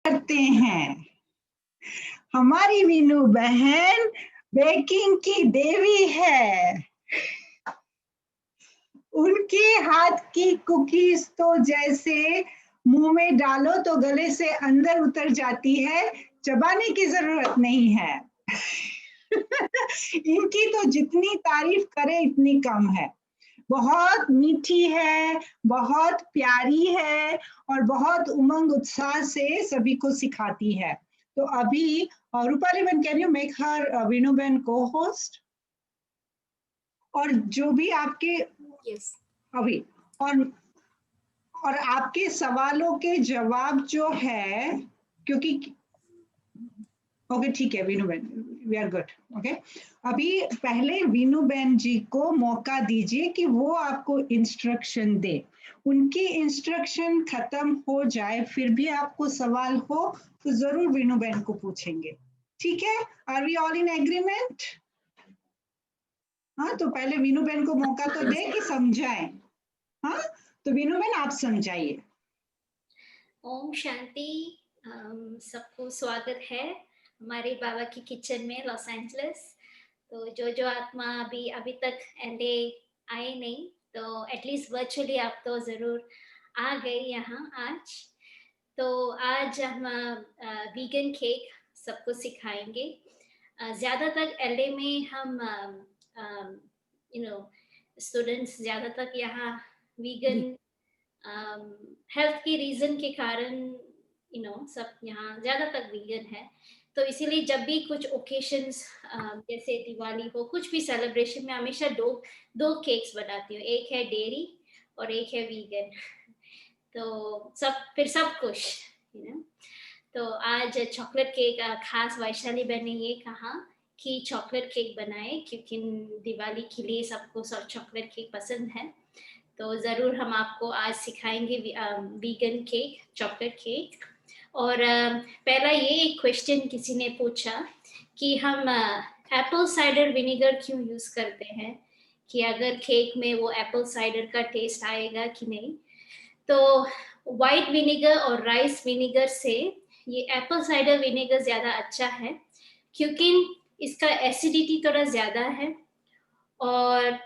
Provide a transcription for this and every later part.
करते हैं। हमारी मीनू बहन बेकिंग की देवी है। उनके हाथ की कुकीज तो जैसे मुंह में डालो तो गले से अंदर उतर जाती है, चबाने की जरूरत नहीं है। इनकी तो जितनी तारीफ करे इतनी कम है। बहुत मीठी है, बहुत प्यारी है और बहुत उमंग उत्साह से सभी को सिखाती है। तो अभी रूपाली बहन, can you make her Vinu बहन को होस्ट? और जो भी आपके यस अभी और आपके सवालों के जवाब जो है, क्योंकि ओके ठीक है वीनू बहन, वी आर गुड। ओके, अभी पहले वीनू बहन जी को मौका दीजिए कि वो आपको इंस्ट्रक्शन दे। उनकी इंस्ट्रक्शन खत्म हो जाए फिर भी आपको सवाल हो तो जरूर वीनू बहन को पूछेंगे, ठीक है? Are we all in agreement? हाँ, तो पहले वीनू बहन को मौका तो दे कि समझाएं। हाँ, तो वीनू बहन आप समझाइए। ओम शांति। सबको स्वागत है हमारे बाबा की किचन में लॉस एंजलिस। तो जो आत्मा अभी तक एलए आए नहीं, तो एटलीस्ट वर्चुअली आप तो ज़रूर आ गए यहाँ आज। तो आज हम वीगन केक सबको सिखाएंगे। ज़्यादातर एलए में हम यू नो स्टूडेंट्स ज़्यादातर यहाँ वीगन हेल्थ के रीज़न के कारण सब यहाँ ज़्यादातर वीगन है। तो इसीलिए जब भी कुछ ओकेशंस जैसे दिवाली हो, कुछ भी सेलिब्रेशन में हमेशा दो केक्स बनाती हूँ, एक है डेयरी और एक है वीगन। तो सब खुश, यू नो। तो आज चॉकलेट केक खास वैशाली बहन ने ये कहा कि चॉकलेट केक बनाए, क्योंकि दिवाली के लिए सबको सब चॉकलेट केक पसंद है। तो ज़रूर हम आपको आज सिखाएंगे वीगन केक, चॉकलेट केक। और पहला ये एक क्वेश्चन किसी ने पूछा कि हम एप्पल साइडर विनेगर क्यों यूज़ करते हैं, कि अगर केक में वो एप्पल साइडर का टेस्ट आएगा कि नहीं। तो वाइट विनेगर और राइस विनेगर से ये एप्पल साइडर विनेगर ज़्यादा अच्छा है, क्योंकि इसका एसिडिटी थोड़ा ज़्यादा है। और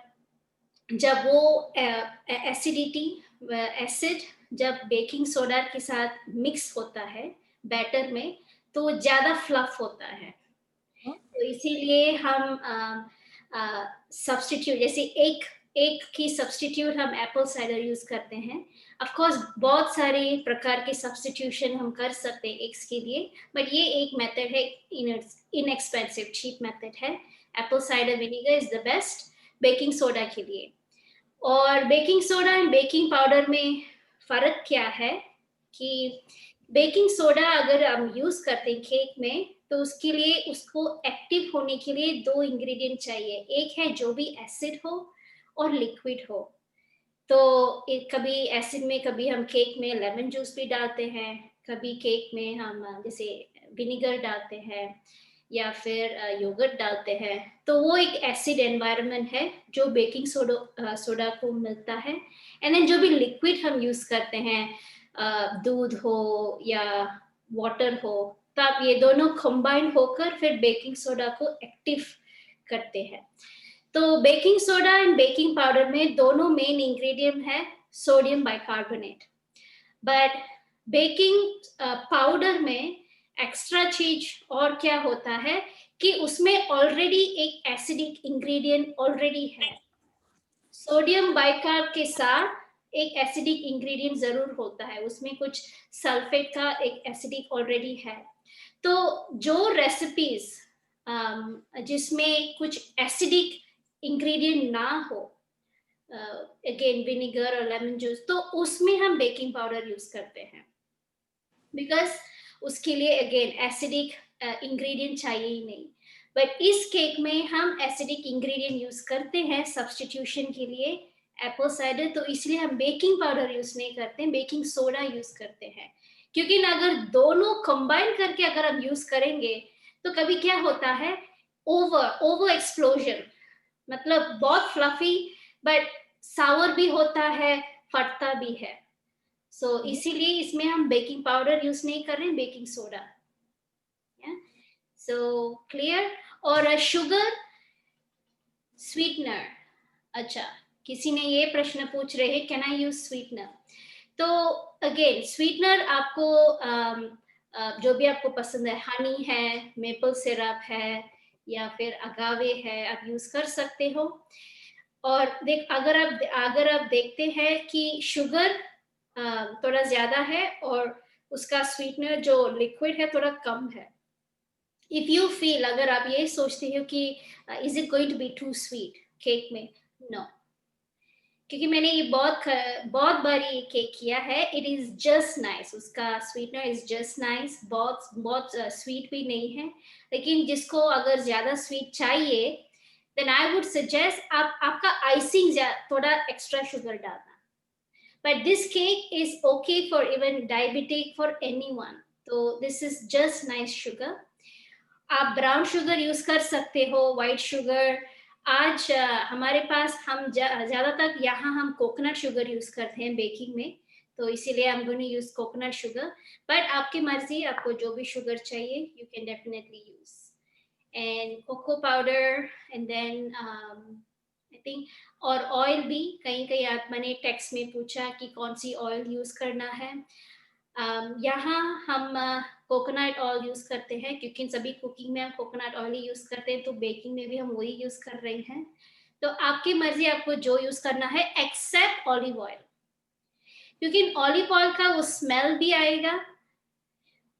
जब वो एसिडिटी एसिड जब बेकिंग सोडा के साथ मिक्स होता है बैटर में, तो ज़्यादा फ्लफ होता है। तो इसीलिए हम सब्स्टिट्यूट, जैसे एक की सब्स्टिट्यूट हम एप्पल साइडर यूज करते हैं। ऑफ कोर्स बहुत सारे प्रकार के सब्स्टिट्यूशन हम कर सकते हैं एग्स के लिए, बट ये एक मेथड है, इनएक्सपेंसिव चीप मेथड है। Apple cider vinegar is the best baking soda के लिए। और baking soda and baking powder में फ़र्क क्या है कि बेकिंग सोडा अगर हम यूज़ करते हैं केक में, तो उसके लिए उसको एक्टिव होने के लिए दो इंग्रेडिएंट चाहिए। एक है जो भी एसिड हो और लिक्विड हो। तो कभी एसिड में कभी हम केक में लेमन जूस भी डालते हैं, कभी केक में हम जैसे विनेगर डालते हैं या फिर योगर्ट डालते हैं। तो वो एक एसिड एनवायरनमेंट है जो बेकिंग सोडा को मिलता है। एंड देन जो भी लिक्विड हम यूज़ करते हैं, दूध हो या वाटर हो, तो आप ये दोनों कंबाइन होकर फिर बेकिंग सोडा को एक्टिव करते हैं। तो baking soda and baking powder में दोनों मेन इंग्रेडिएंट है sodium bicarbonate. But baking powder में एक्स्ट्रा चीज और क्या होता है कि उसमें ऑलरेडी एक एसिडिक इंग्रेडिएंट ऑलरेडी है। सोडियम बाइकार्ब के साथ एक एसिडिक इंग्रेडिएंट जरूर होता है, उसमें कुछ सल्फेट का एक एसिडिक ऑलरेडी है। तो जो रेसिपीज जिसमें कुछ एसिडिक इंग्रेडिएंट ना हो, अगेन विनेगर और लेमन जूस, तो उसमें हम बेकिंग पाउडर यूज करते हैं, बिकॉज उसके लिए अगेन एसिडिक इंग्रेडिएंट चाहिए ही नहीं। बट इस केक में हम एसिडिक इंग्रेडिएंट यूज करते हैं सब्स्टिट्यूशन के लिए एप्पल साइडर, तो इसलिए हम बेकिंग पाउडर यूज नहीं करते हैं, बेकिंग सोडा यूज करते हैं। क्योंकि अगर दोनों कंबाइन करके अगर हम यूज करेंगे तो कभी क्या होता है, ओवर एक्सप्लोजन, मतलब बहुत फ्लफी बट सावर भी होता है, फटता भी है। सो इसीलिए इसमें हम बेकिंग पाउडर यूज नहीं कर रहे हैं, बेकिंग सोडा। So clear. और शुगर स्वीटनर, अच्छा किसी ने ये प्रश्न पूछ रहे हैं, कैन आई यूज स्वीटनर? तो अगेन स्वीटनर आपको जो भी आपको पसंद है, हनी है, मेपल सिरप है, या फिर अगावे है, आप यूज कर सकते हो। और अगर आप देखते हैं कि शुगर थोड़ा ज्यादा है और उसका स्वीटनर जो लिक्विड है थोड़ा कम है, इफ यू फील, अगर आप ये सोचते हो कि is it going to be too sweet cake में, नो, क्योंकि मैंने ये बहुत बार ये केक किया है, इट इज जस्ट नाइस, उसका स्वीटनर इज जस्ट नाइस, बहुत बहुत स्वीट भी नहीं है। लेकिन जिसको अगर ज्यादा स्वीट चाहिए, देन आई वुड सजेस्ट आपका आइसिंग थोड़ा एक्स्ट्रा शुगर डालना। But this cake is okay for even diabetic, for anyone, तो this is just nice sugar. आप ब्राउन शुगर यूज कर सकते हो, व्हाइट शुगर। आज हमारे पास हम ज्यादातर यहाँ हम कोकोनट शुगर यूज करते हैं बेकिंग में, तो इसीलिए I'm going to use coconut sugar, but आपकी मर्जी, आपको जो भी शुगर चाहिए you can definitely use, and cocoa powder, and then I think, और ऑयल भी कहीं कहीं आप, मैंने टेक्स्ट में पूछा कि कौन सी ऑयल यूज करना है। यहाँ हम कोकोनट ऑयल यूज करते हैं, क्योंकि सभी कुकिंग में हम कोकोनट ऑयल ही यूज करते हैं, तो बेकिंग में भी हम वही यूज कर रहे हैं। तो आपकी मर्जी, आपको जो यूज करना है, एक्सेप्ट ऑलिव ऑयल, क्योंकि ऑलिव ऑयल का वो स्मेल भी आएगा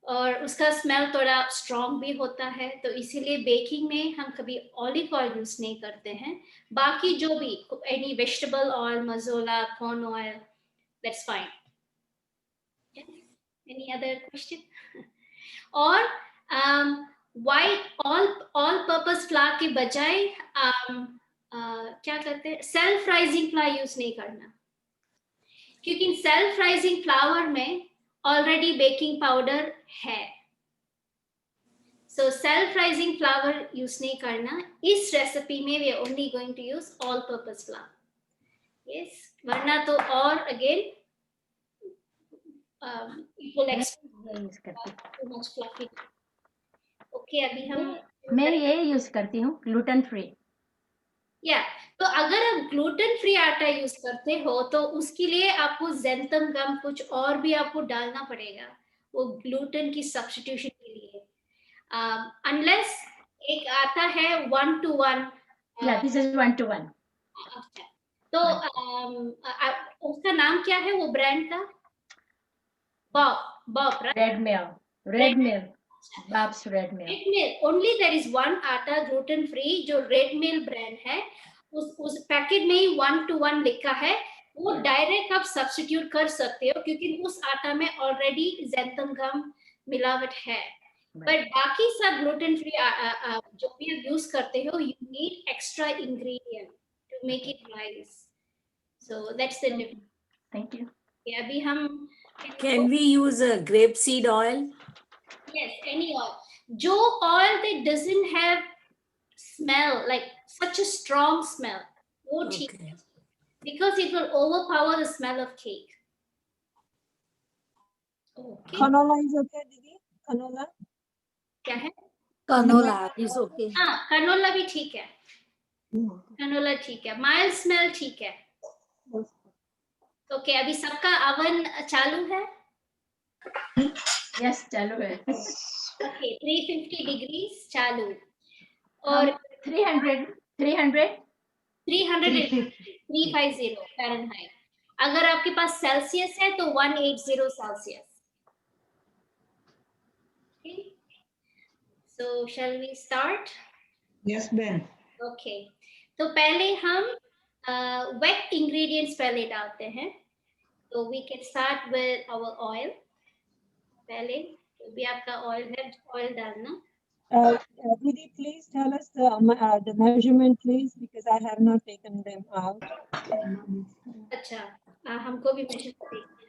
और उसका स्मेल थोड़ा स्ट्रॉन्ग भी होता है, तो इसीलिए बेकिंग में हम कभी ऑलिव ऑयल यूज नहीं करते हैं। बाकी जो भी any vegetable oil, Mazola, corn oil, that's fine. Any other question? और वाइट ऑल पर्पस फ्लावर के बजाय क्या करते हैं, सेल्फ राइजिंग फ्लावर यूज नहीं करना, क्योंकि सेल्फ राइजिंग फ्लावर में ऑलरेडी बेकिंग पाउडर है। So self raising flour use नहीं करना इस रेसिपी में, we are only going to use all purpose flour. Yes, वरना तो और again it will expose too much fluffy. Okay, अभी हम मैं ये यूज करती हूँ ग्लूटेन फ्री। या तो अगर आप ग्लूटेन फ्री आटा यूज करते हो तो उसके लिए आपको ज़ेंथम गम कुछ और भी आपको डालना पड़ेगा, वो ग्लूटेन की सब्स्टिट्यूशन के लिए। अनलेस एक आता है 1-to-1, या दिस इज 1-to-1। तो उसका नाम क्या है वो ब्रांड का? Bob, right? Red Mill, Bob's Red Mill. Red Mill, only there is one atta gluten free जो रेड मिल ब्रांड है, उस पैकेट में ही 1-to-1 लिखा है, वो डायरेक्ट आप सब्स्टिट्यूट कर सकते हो, क्योंकि उस आटा में ऑलरेडी ज़ेंथम गम मिलावट है। बट बाकी सब ग्लूटेन फ्री जो भी आप यूज करते हो, you need extra ingredient to make it nice, so that's the difference. Thank you. अभी हम Can we use a grapeseed oil? Yes, any oil. जो oil that doesn't have smell, like such a strong smell, वो ठीक है, because it will overpower the smell of cake. Okay. Canola is okay, दीदी? Canola? क्या है? Canola is okay. हाँ, canola भी ठीक है, canola ठीक है, mild smell ठीक है। ओके, अभी सबका अवन चालू है? यस, चालू है। ओके, 350 डिग्रीज चालू, और 350 फ़ारेनहाइट। अगर आपके पास सेल्सियस है तो 180 celsius. So shall we start? Yes, Ben. Okay, तो पहले हम वेट इंग्रेडिएंट्स पहले डालते हैं, तो we can start with our oil. पहले जो भी आपका ऑयल है, ऑयल डालना। Didi, please tell us the measurement, please, because I have not taken them out. अच्छा, हमको भी मेजर देखना है,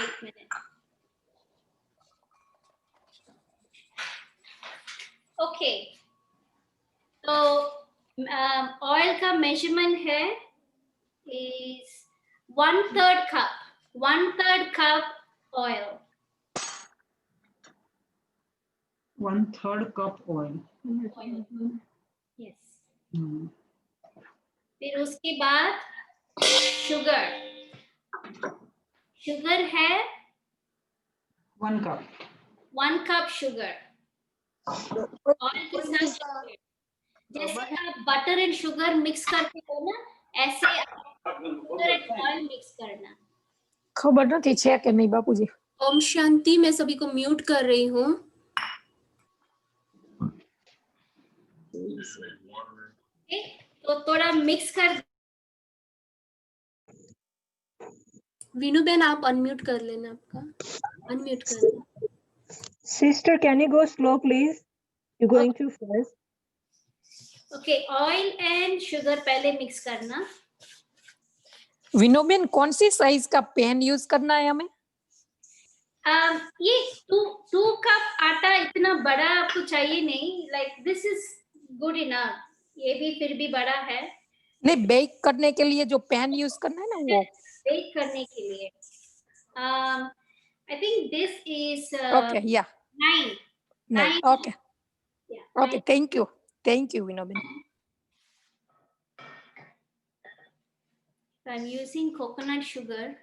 एक मिनट। ओके, तो ऑयल का मेजरमेंट है is 1/3 cup. 1/3 cup oil. 1/3 cup oil. Yes. Hmm. फिर उसके बाद शुगर. शुगर है 1 cup. 1 cup sugar. ऑयल के साथ sugar. जैसे आप बटर एंड शुगर मिक्स करते हो ना, ऐसे शुगर एंड ऑयल मिक्स करना. ખબર નથી છે કે નહીં બાપુજી. ओम शांति. मैं सभी को म्यूट कर रही हूँ. Okay? तो थोड़ा मिक्स कर. वीनू बहन आप अनम्यूट कर लेना. आपका अनम्यूट कर लेना. Sister, can you go slow, please? You're going too fast. Okay, oil and sugar पहले मिक्स करना. विनोबेन कौन सी साइज का पेन यूज करना है हमें? ये 2 कप आटा इतना बड़ा आपको चाहिए नहीं. Like this is good enough. ये भी फिर भी बड़ा है. नहीं, बेक करने के लिए जो पैन यूज करना है ना वो. बेक करने के लिए I think this is okay, या 9. नहीं, okay okay, thank you Vinuben. I am using coconut sugar.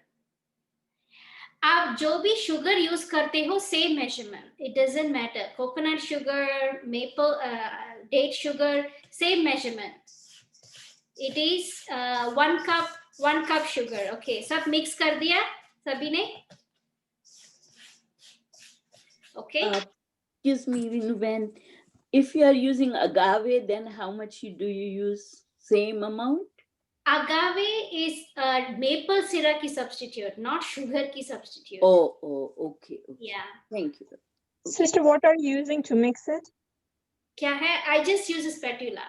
आप जो भी शुगर यूज करते हो same measurement. It doesn't matter. Coconut sugar, maple date sugar, same measurement. It is 1 cup sugar. Okay, सब mix कर दिया सभी ने? Okay. Excuse me, Vinuben. If you are using agave, then how much do you use? Same amount? Agave is maple syrup की substitute, not sugar की substitute. Oh, okay. Yeah. Thank you. Sister, what are you using to mix it? क्या है? I just use a spatula.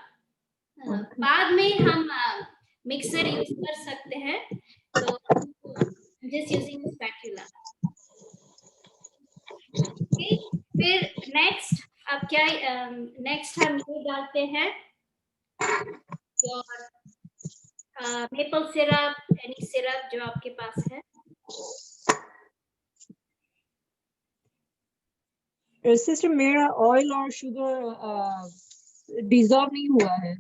बाद में हम mixer use कर सकते हैं. तो just using a spatula. Okay. फिर next अब क्या? next हम ये डालते हैं और मेपल सिरप, एनी सिरप जो आपके पास है. Sister, मेरा oil और sugar dissolve नहीं हुआ है.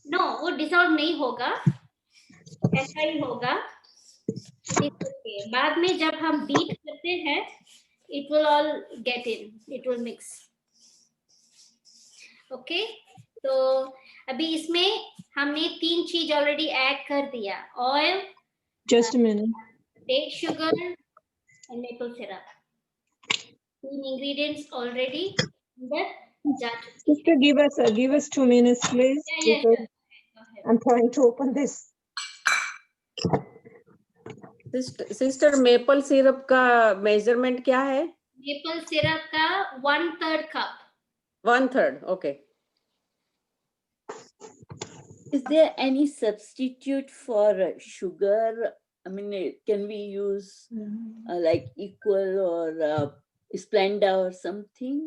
नो, वो डिसॉल्व नहीं होगा, ऐसा ही होगा. बाद में जब हम बीट करते हैं, it will all get in, it will mix. Okay, तो अभी इसमें हमने 3 चीज ऑलरेडी ऐड कर दिया. Oil, Just a minute. Date sugar and maple syrup. 3 ingredients already अंदर जा चुके हैं. Sister, give us 2 minutes, please. Yeah, because sure. I'm trying to open this. Sister maple syrup का मेजरमेंट क्या है? मेपल सिरप का 1/3 cup. 1/3. Okay. Is there any substitute for sugar? I mean, can we use like equal or Splenda or something?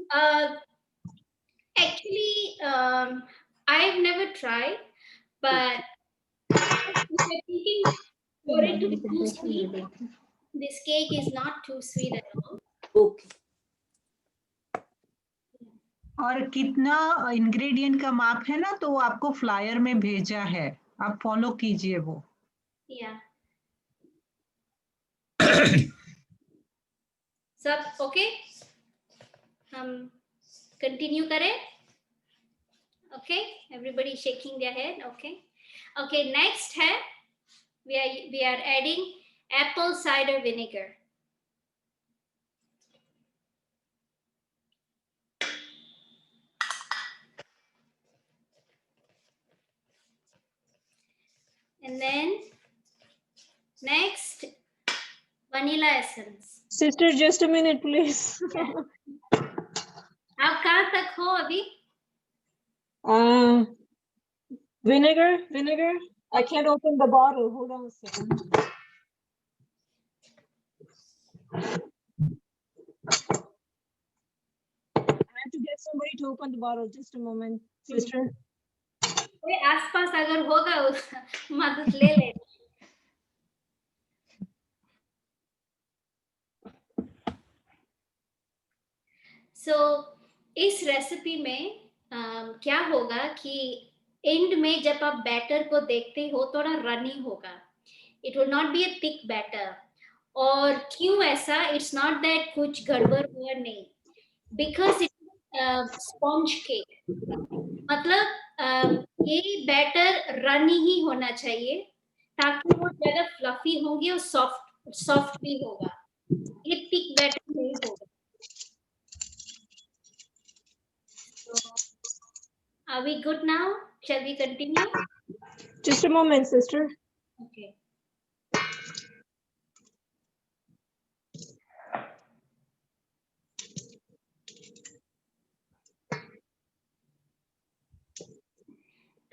Actually, I've never tried, but if you're thinking for it to be too sweet, this cake is not too sweet at all. Okay. और कितना ingredient का माप है ना, तो वो आपको flyer में भेजा है, आप फॉलो कीजिए वो. Yeah. सब ओके? हम कंटिन्यू करें? Okay, everybody shaking their head. Okay, next है, we are adding apple cider vinegar. And then next, vanilla essence. Sister, just a minute, please. आप कहाँ तक हो अभी? Vinegar. I can't open the bottle. Hold on a second. I have to get somebody to open the bottle. Just a moment, sister. कोई आसपास अगर होगा मदद ले ले. सो इस रेसिपी में क्या होगा कि एंड में जब आप बैटर को देखते हो थोड़ा रनी होगा, it will not be a thick batter. और क्यों ऐसा? इट्स नॉट दैट कुछ गड़बड़ हुआ, नहीं, बिकॉज इट स्पॉन्ज केक, मतलब ये बैटर रनी ही होना चाहिए ताकि वो ज्यादा फ्लफी होंगे और सॉफ्ट सॉफ्ट भी होगा, ये थिक बैटर नहीं होगा। So, are we good now? Shall we continue? Just a moment, sister. Okay.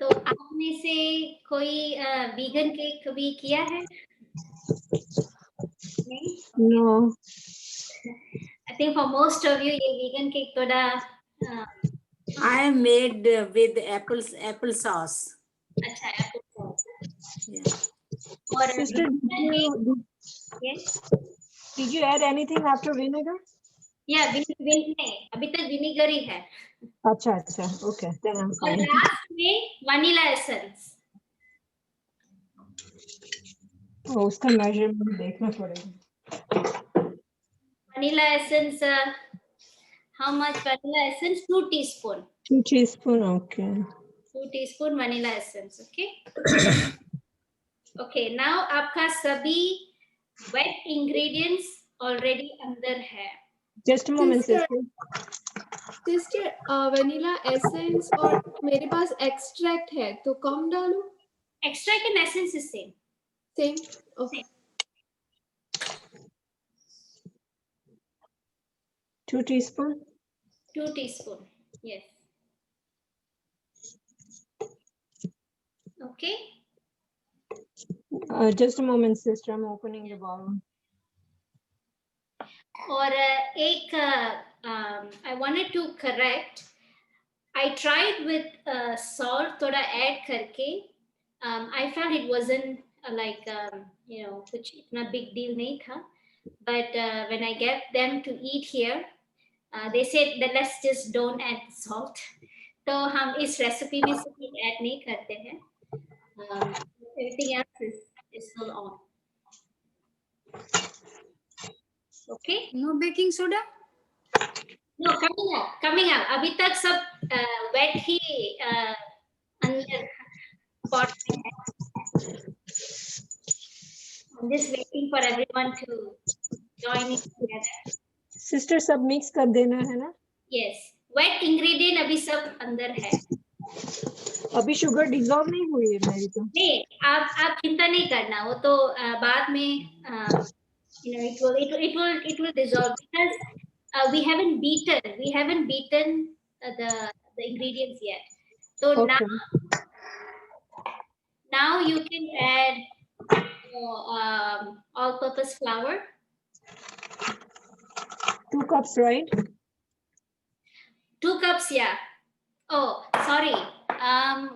तो आप में से कोई वीगन केक कभी किया है? नहीं? No. I think for most of you ये वीगन केक थोड़ा I have made with apple sauce. अच्छा है आपको। Yeah. और Sister, yes, did you add anything after vinegar? या नहीं, अभी तक विनेगर ही है। अच्छा अच्छा, okay, then I'm और fine. लास्ट में वनीला एसेंस। उसका measurement देखना पड़ेगा. Vanilla essence, how much vanilla essence? 2 teaspoon. 2 teaspoon, okay. 2 teaspoon vanilla essence, okay? Okay, now आपका सभी wet ingredients already अंदर है। Just a moment, sister. Sister vanilla essence और मेरे पास एक्सट्रैक्ट है तो कम डालूं? Extract and essence is same. Same, okay. 2 teaspoon. 2 teaspoon, yes. Okay. Just a moment, sister. I'm opening the bowl. और एक I wanted to correct. I tried with salt थोड़ा add करके. I felt it wasn't like you know कुछ इतना big deal नहीं था. But when I get them to eat here, they said that let's just don't add salt. तो हम इस recipe में से कुछ ऐड नहीं करते हैं. Everything else is still on. Okay? No baking soda? No, coming up. अभी तक सब wet ही अंदर pot में है. I'm just waiting for everyone to join in together. Sister, सब mix कर देना है ना? Yes, wet ingredient अभी सब अंदर है. अभी sugar dissolve नहीं हुई है मेरी तो. नहीं, आप चिंता नहीं करना, वो तो बाद में you know it will dissolve because we haven't beaten the ingredients yet. So Okay. now you can add all-purpose flour. 2 cups, right? 2 cups, yeah. Oh, sorry.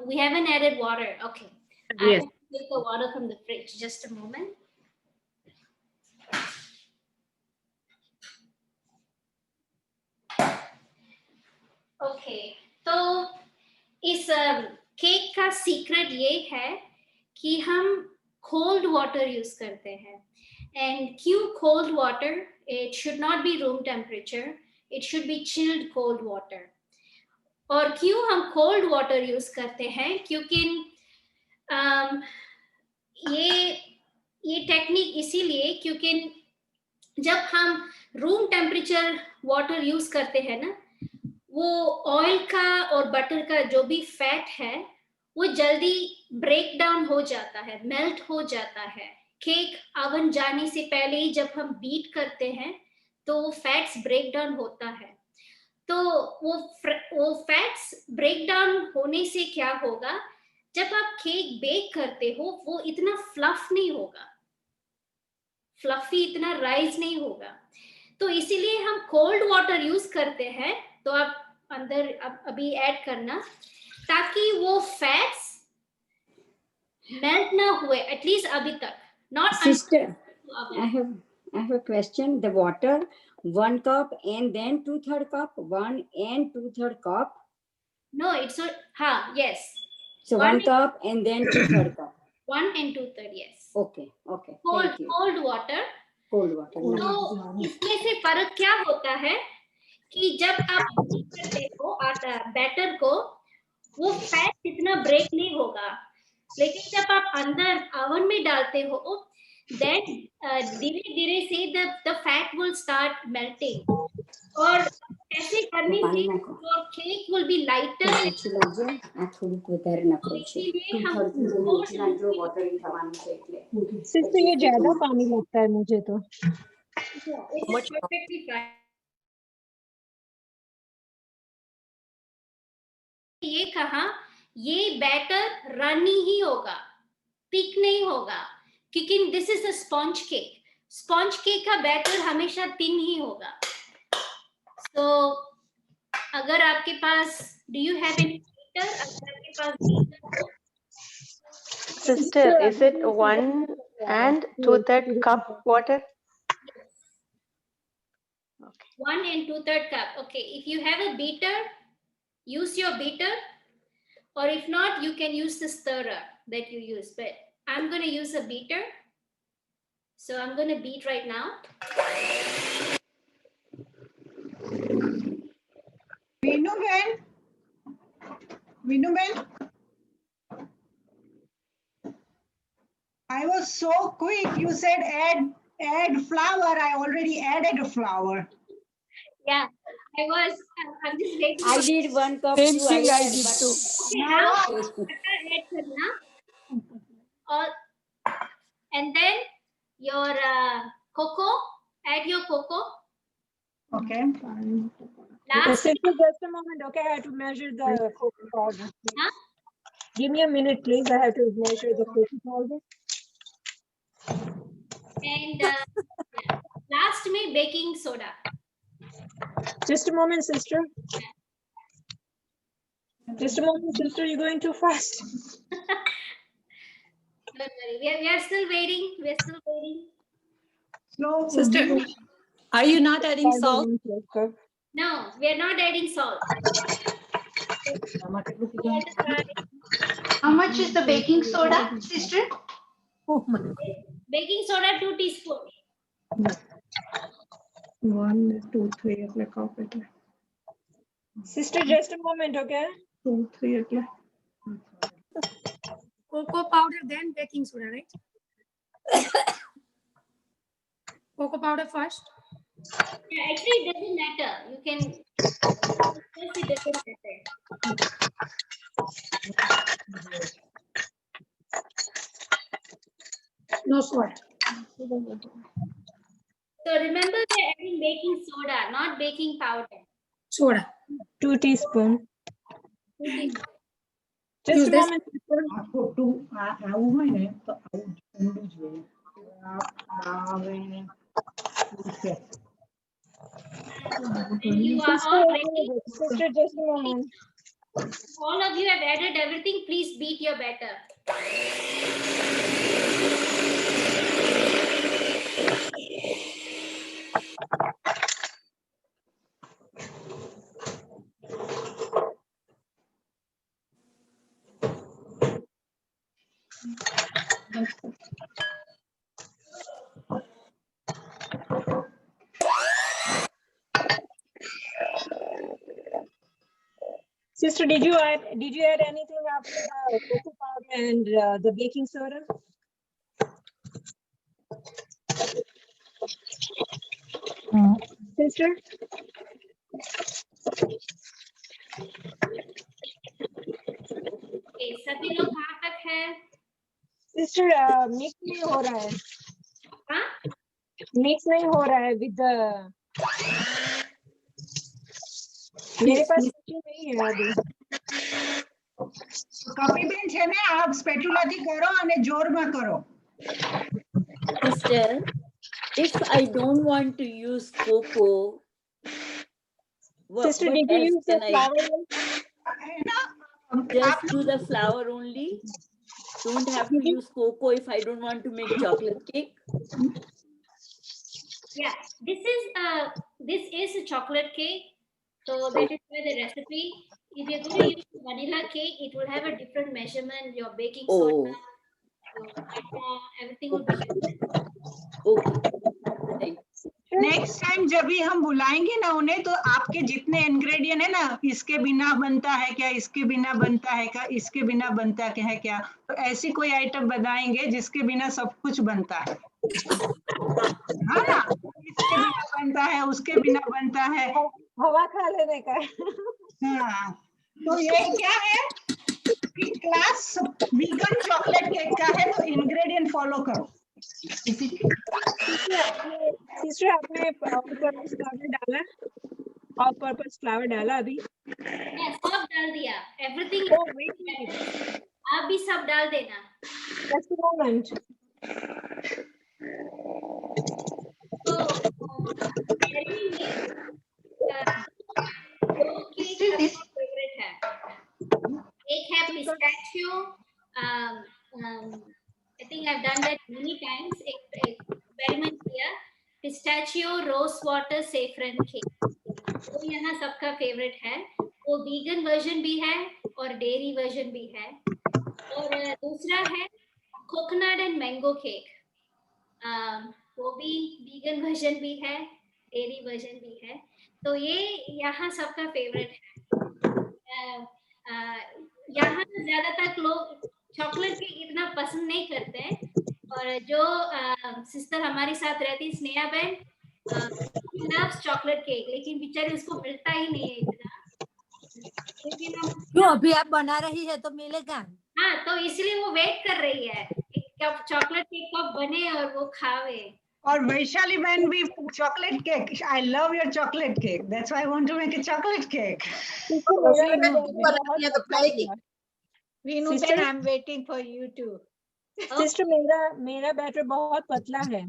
We haven't added water. Okay. Yes. I will take the water from the fridge. Just a moment. Okay. तो इस cake का secret ये है कि हम cold water use करते हैं. And क्यों cold water? It should not be room temperature. It should be chilled cold water. और क्यों हम कोल्ड वाटर यूज करते हैं? क्योंकि ये टेक्निक इसीलिए क्योंकि जब हम रूम टेम्परेचर वाटर यूज करते हैं ना, वो ऑयल का और बटर का जो भी फैट है वो जल्दी ब्रेक डाउन हो जाता है, मेल्ट हो जाता है. केक ओवन जाने से पहले ही जब हम बीट करते हैं तो फैट्स ब्रेक डाउन होता है. तो वो फैट्स ब्रेक डाउन होने से क्या होगा, जब आप केक बेक करते हो वो इतना फ्लफ नहीं होगा, फ्लफी इतना राइज नहीं होगा. तो इसीलिए हम कोल्ड वाटर यूज करते हैं. तो आप अंदर अभी ऐड करना ताकि वो फैट्स मेल्ट ना हुए, एटलीस्ट अभी तक. Not Sister, until I have a question. The water 1 cup and then 2/3 cup. 1 and 2/3 cup. No, it's not. Yes. So 1 cup and then 2/3 cup. 1 and 2/3, yes. Okay. Thank you. Cold water. Cold water. तो इसमें से फर्क क्या होता है कि जब आप करते हो बैटर को, वो फैट इतना ब्रेक नहीं होगा, लेकिन जब आप अंदर ओवन में डालते हो, then धीरे धीरे से the fat will start melting. और ऐसे करने से your cake will be lighter. सिर्फ ये ज्यादा पानी लगता है मुझे तो। Perfectly fine. ये कहा, ये बैटर रनी ही होगा, थिक नहीं होगा, क्योंकि this is a sponge cake. Sponge cake का बैटर हमेशा थिन ही होगा। तो अगर आपके पास, do you have any beater? अगर आपके पास बीटर हो, Sister, is it 1 and 2/3 cup water? 1 and 2/3 cup. Okay, if you have a beater, use your beater, or if not, you can use the stirrer that you use. But I'm going to use a beater, so I'm going to beat right now. Vinuben, I was so quick. You said add flour. I already added a flour. Yeah, I'm just waiting. I did 1 cup. Same too, thing I said, did but- too. Okay, now add karna. And then your cocoa. Add your cocoa. Okay. Last, Sister, just a moment, okay? I have to measure the cocoa powder. Huh? Give me a minute, please. I have to measure the cocoa powder. and last में baking soda. Just a moment, sister. Just a moment, sister. You're going too fast. Don't worry, we are still waiting. We're still waiting. So, Sister, are you not adding salt? No, we are not adding salt. How much is the baking soda, sister? Baking soda 2 teaspoons. 1, 2, 3 એટલે cup એટલે Sister, just a moment, okay? 2, 3 એટલે Cocoa powder, then baking soda, right? Cocoa powder first. Yeah, actually, it doesn't matter. You can just, it doesn't matter. No salt. So remember, we're adding baking soda, not baking powder. Soda. 2 teaspoons. 2 teaspoons. Just Use a this. moment, sister. આવું હોય ને તો આવું ઊંડું જોઈએ And you are all ready. Sister, just a moment. All of you have added everything. Please beat your batter. Sister, did you add anything after the cocoa powder and the baking soda? Sister? Okay, सभी लोग कहाँ तक है? Sister, mix नहीं हो रहा है. हाँ? Mix नहीं हो रहा है with the. मेरे पास कुछ नहीं है अभी. કપિબેન છે ને, આપ સ્પેટુલાથી કરો અને જોરમાં કરો. Sister, if I don't want to use cocoa, Sister, what did you else use the can I flour? just do the flour only? Don't have to use cocoa if I don't want to make chocolate cake? Yeah, this is this is a chocolate cake, so that is why the recipe. If you're going to use vanilla cake, it will have a different measurement. Your baking soda, Oh, your maida, everything will be different. okay. Next time जब भी हम बुलाएंगे ना उन्हें, तो आपके जितने ingredient है ना, इसके बिना बनता है क्या, इसके बिना बनता है क्या, इसके बिना बनता है क्या, तो ऐसी कोई आइटम बनाएंगे जिसके बिना सब कुछ बनता है, हाँ ना, इसके बिना बनता है, उसके बिना बनता है, हवा खा लेने का। हाँ। तो ये क्या है कि क्लास वीगन चॉकलेट केक का है, तो इंग्रेडिएंट फॉलो करो। सिस्टर आपने ऑल-पर्पस फ्लावर डाला, ऑल-पर्पस फ्लावर डाला अभी? Yes, सब डाल दिया, everything. Oh, wait a minute. आप भी सब डाल देना। Just a moment. तो dairy में दो केक फेवरेट है, एक है pistachio, I think I've done that many times, एक एक्सपेरिमेंट किया, pistachio rose water saffron cake, वो यहाँ सबका फेवरेट है, वो वीगन वर्जन भी है और डेयरी वर्जन भी है, और दूसरा है कोकोनट एंड मैंगो केक, वो भी वीगन वर्जन भी है, डेयरी वर्जन भी है, तो ये यहाँ सबका फेवरेट है। यहाँ ज्यादातर लोग चॉकलेट केक इतना पसंद नहीं करते हैं, और जो सिस्टर हमारे साथ रहती है स्नेहा बहन, चॉकलेट केक, लेकिन बेचारी उसको मिलता ही नहीं है इतना, लेकिन क्यों अभी आप बना रही है तो मिलेगा। हाँ, तो इसलिए वो वेट कर रही है एक कप चॉकलेट केक कब बने और वो खावे। और वैशाली बहन भी chocolate cake, I love your chocolate cake, that's why I want to make a chocolate cake. Vinu बहन, I am waiting for you too. Sister मेरा बैटर बहुत पतला है।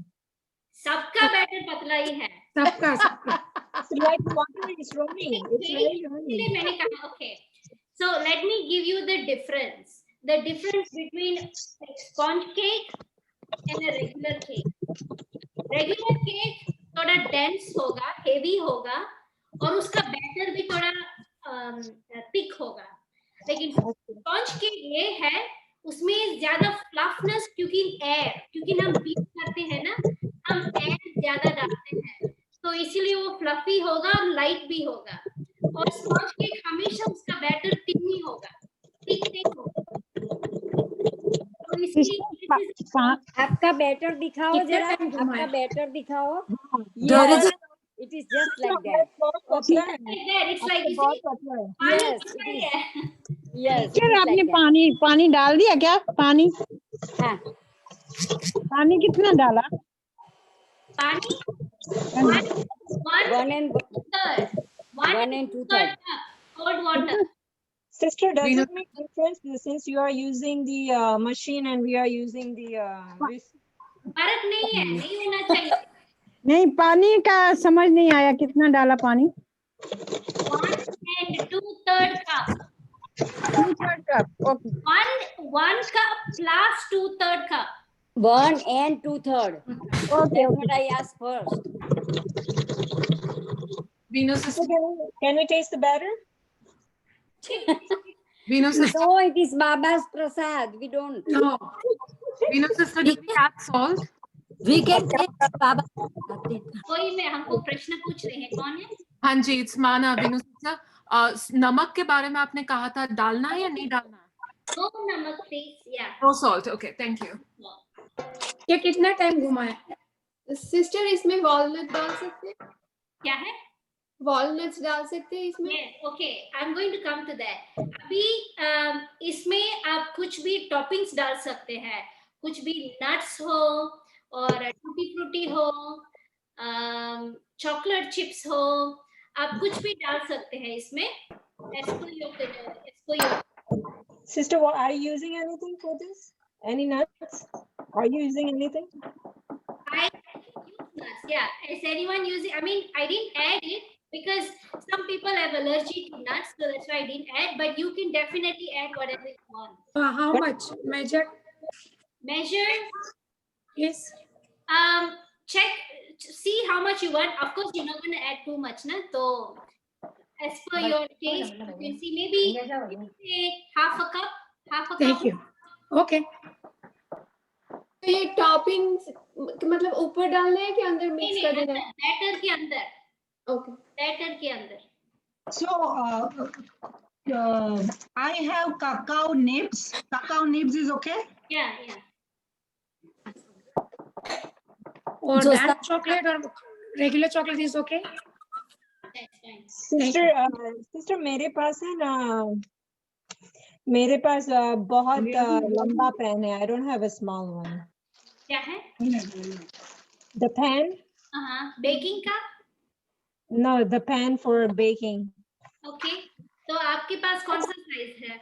सबका बैटर पतला ही है, सबका Like water is running. It's very running. इसलिए मैंने कहा okay, so let me give you the difference between sponge cake and a regular cake. Regular cake थोड़ा dense होगा, heavy होगा, और उसका बैटर भी थोड़ा thick होगा, लेकिन sponge cake ये है, उसमें ज्यादा फ्लफनेस, क्योंकि हम बीट करते हैं ना, हम एयर ज्यादा डालते हैं, तो इसीलिए वो फ्लफी होगा और लाइट भी होगा, और स्पॉन्ज केक हमेशा उसका बैटर थिक नहीं होगा, तो इसलिए आपका बैटर दिखाओ जरा, आपका बैटर दिखाओ। It is just like that. Okay. it's like Yes, it is. Yes. फिर आपने पानी डाल दिया क्या? पानी हाँ, पानी कितना डाला? पानी 1 and 2/3 cold water. Sister, does it make difference since you are using the machine and we are using the फर्क नहीं है, नहीं होना चाहिए। नहीं, पानी का समझ नहीं आया, कितना डाला पानी? 1 and 2/3 cup. 2/3 cup. Okay. 1 cup plus 2/3 cup. 1 and 2/3. Okay. That's what I asked first. Can we taste the batter? No, it is Baba's prasad. We don't. No. Vinu sister, do we add salt? We can take बाबा। कोई में हमको प्रश्न पूछ रहे हैं, कौन है? हाँ जी, it's माना। विनु सिस्टर, नमक के बारे में आपने कहा था, डालना है या नहीं डालना? No नमक please, yeah. No salt. Okay, thank you. ये कितना टाइम घुमा है? सिस्टर इसमें वॉलनट डाल सकते हैं? क्या है? वॉलनट्स डाल सकते हैं इसमें? Okay, I'm going to come to that. अभी इसमें आप कुछ भी टॉपिंग्स डाल सकते हैं, कुछ भी नट्स हो और टूटी फ्रूटी हो, चॉकलेट चिप्स हो, आप कुछ भी डाल सकते हैं इसमें। Sister, what are you using anything for this? Any nuts? Are you using anything? I use nuts, yeah. Is anyone using? I mean, I didn't add it because some people have allergy to nuts, so that's why I didn't add. But you can definitely add whatever you want. How much? Measure? Measure? Yes. see how much you want. Of course, you're not going to add too much, na? So, as per your taste, you can see maybe half a cup. Thank you. Okay. तो ये toppings मतलब ऊपर डालना है कि अंदर mix कर देना है? बैटर के अंदर. ओके. बैटर के अंदर. So I have cacao nibs. Cacao nibs is okay? Yeah. Or dark chocolate or regular chocolate is okay? That's fine. Sister मेरे पास है ना, मेरे पास बहुत लंबा पैन है. I don't have a small one. क्या है? The pan? बेकिंग का? No, the pan for baking. Okay. तो आपके पास कौन सा साइज है?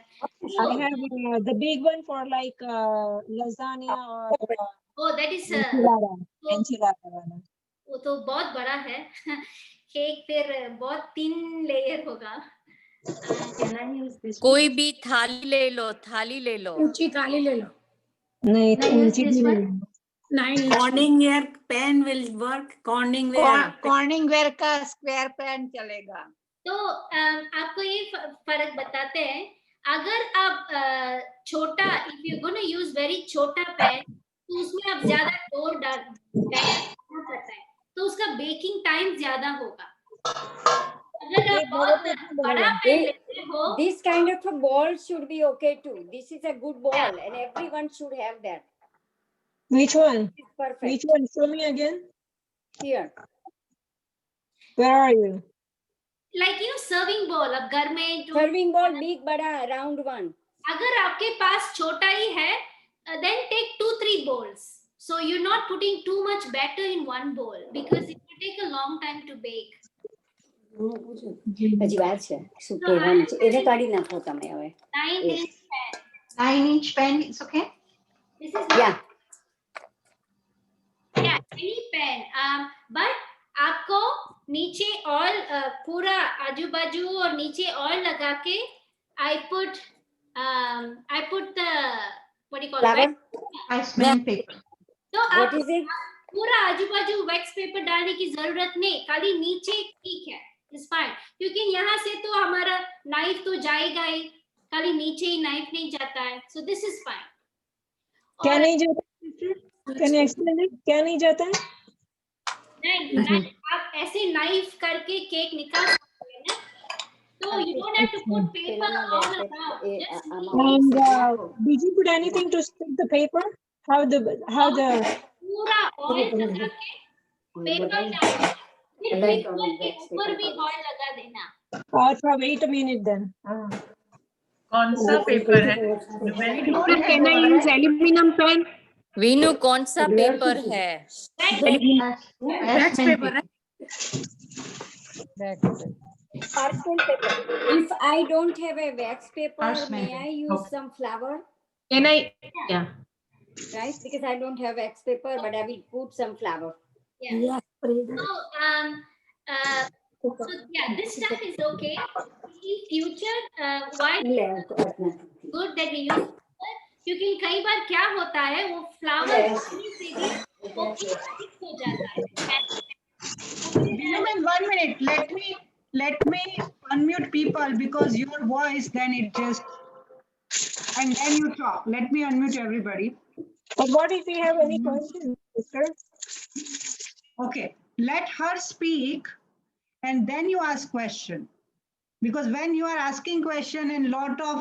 I have the big one for like lasagna or Oh, that is enchilada वाला. वो तो बहुत बड़ा है. केक फिर बहुत 3 लेयर होगा. कोई भी थाली ले लो. ऊंची थाली ले लो. नहीं, ऊंची नहीं. 9 inch. Corningware pan will work. Corningware का स्क्वायर पैन चलेगा. तो आपको ये फर्क बताते हैं. अगर आप छोटा, if you're going to use very छोटा पैन, तो उसमें आप ज्यादा डोर डालना पड़ता है, तो उसका बेकिंग टाइम ज्यादा होगा. अगर आप बहुत बड़ा पैन लेते हो, This kind of a ball should be okay too. This is a good ball and everyone should have that. Which one? Perfect. Which one? Show me again. Here. Where are you? like serving bowl. अब घर में serving bowl big बड़ा round one. अगर आपके पास छोटा ही है, then take 2-3 bowls. So you're not putting too much batter in one bowl because it will take a long time to bake. હજી વાર છે શું કહેવાનું છે એને કાઢી નાખો તમે હવે. 9-inch pan. 9-inch pan is okay? This is Yeah, any pan. But आपको नीचे ऑयल पूरा आजू बाजू और नीचे ऑयल लगा के I put the what do you call flower. it? Iceman paper. तो What आप is it? पूरा आजू बाजू वैक्स पेपर डालने की जरूरत नहीं, खाली नीचे ठीक है, इट्स फाइन. क्योंकि यहाँ से तो हमारा नाइफ तो जाएगा ही, खाली नीचे ही नाइफ नहीं जाता है. So this is fine. क्या नहीं जाता? Can you explain it? क्या नहीं जाता है? नहीं, आप ऐसे नाइफ करके केक निकाल सकते हैं ना, तो you don't have to put paper all around. And did you put anything to stick the paper? How the पूरा ऑयल लगा के पेपर डालना, फिर पेपर के ऊपर भी ऑयल लगा देना. अच्छा, wait a minute then. कौन सा पेपर है? Can I use aluminum pan? Veenu कौन सा पेपर है? Wax paper. Parchment paper. If I don't have a wax paper, may I use some flour? Can I? Yeah. Right, because I don't have wax paper, but I will put some flour. Yeah. So yeah, this stuff is okay. In future, why good that we use? क्योंकि कई बार क्या होता है, वो flower से भी वो stick हो जाता है. 1 minute. Let me unmute people because your voice then it just and then you talk. Let me unmute everybody. But what if we have any questions, sister? Okay, let her speak and then you ask question. Because when you are asking question and lot of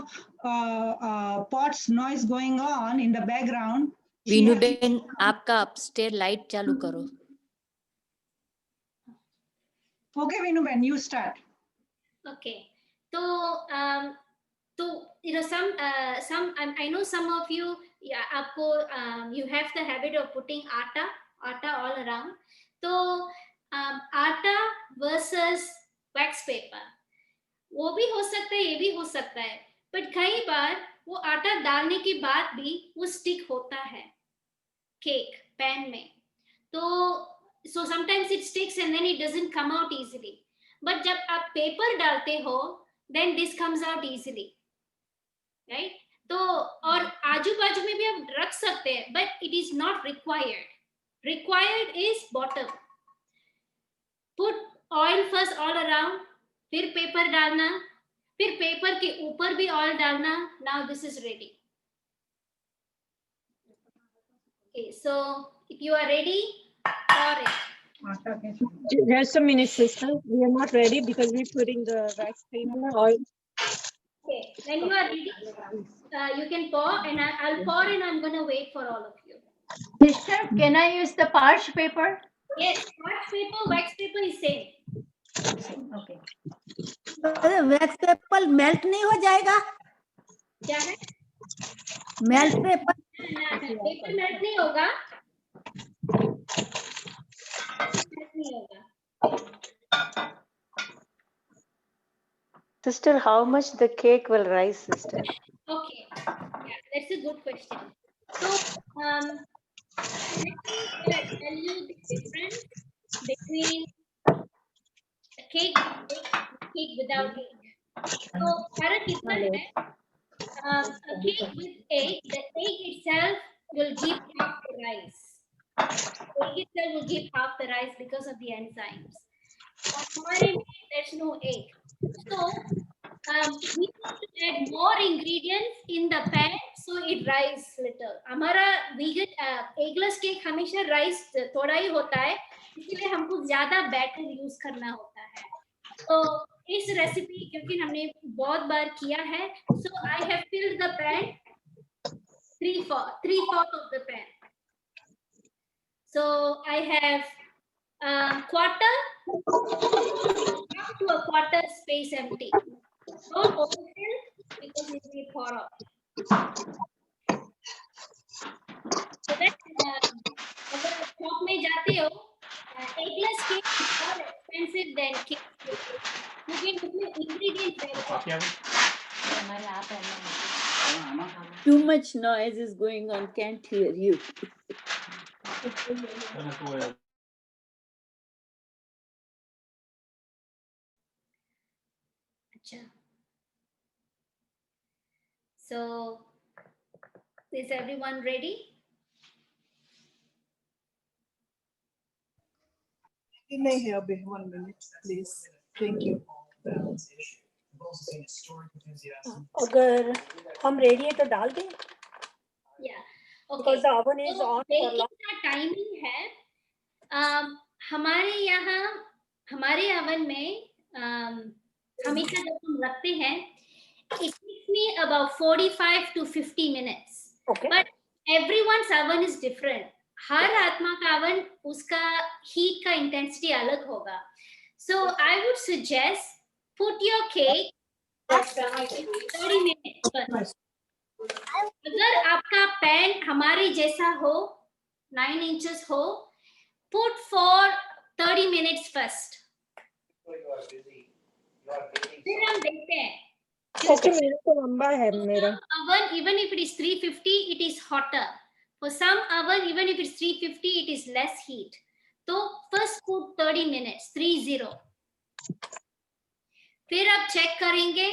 pots noise going on in the background. Veenu ben आपका upstair light चालू करो. Okay, Veenu Ben, you start. Okay, so some I know some of you, yeah, आपको you have the habit of putting आटा all around. तो आटा versus wax paper, वो भी हो सकता है, ये भी हो सकता है, बट कई बार वो आटा डालने के बाद भी वो स्टिक होता है केक पैन में. तो so sometimes it sticks and then it doesn't come out easily. But जब आप पेपर डालते हो, then this comes out easily, right? तो और आजू बाजू में भी आप रख सकते हैं, but it is not required. Required is bottom. Put oil first all around, फिर पेपर डालना, फिर पेपर के ऊपर भी ऑयल डालना. Now this is ready. Okay, so if you are ready, pour it. Just a minute, sister. We are not ready because we're putting the wax paper oil. Okay, when you are ready, you can pour, and I'll pour, and I'm gonna wait for all of you. Sister, can I use the parch paper? Yes, parch paper, wax paper is same. Okay. Wax paper melt नहीं हो जाएगा? क्या है? Melt paper paper melt नहीं होगा. Melt नहीं होगा. Sister, how much the cake will rise, sister? Okay, yeah, that's a good question. So, let me tell you the difference between a cake with egg and cake without egg. So, फर्क इतना है. A cake with egg, the egg itself will give half the rice. Egg itself will give half the rice because of the enzymes. हमारे में there's no egg. So, we need to add more ingredients in the pan so it rise little. हमारा vegan eggless cake हमेशा rice थोड़ा ही होता है, इसलिए हमको ज्यादा बैटर यूज करना होता है. तो इस रेसिपी क्योंकि हमने बहुत बार किया है, so I have filled the pan 3/4 of the pan. So I have quarter up to a quarter space empty. Don't overfill because it will pour out. So that अगर आप शॉप में जाते हो, eggless cake is more expensive than cake. क्योंकि उसमें ingredients Too much noise is going on, can't hear you. So, is everyone ready? नहीं है अभी. 1 minute, please. Thank you. अगर हम रेडी है तो डाल दें. Yeah. Okay. Because the oven is on for long. का टाइमिंग है. हमारे यहाँ हमारे oven में हमेशा जब हम रखते हैं, it takes me about 45 to 50 minutes. Okay. But everyone's oven is different. हर आत्मा का oven उसका heat का intensity अलग होगा. So I would suggest put your cake 30 minutes first. अगर आपका पैन हमारे जैसा हो, 9 inches हो, put for 30 minutes first. फिर हम देखते हैं. Sister, मेरा तो लंबा है मेरा. Oven, even if it is 350, it is hotter. For some oven, even if it's 350, it is less heat. So first put 30 minutes, 30. फिर आप चेक करेंगे.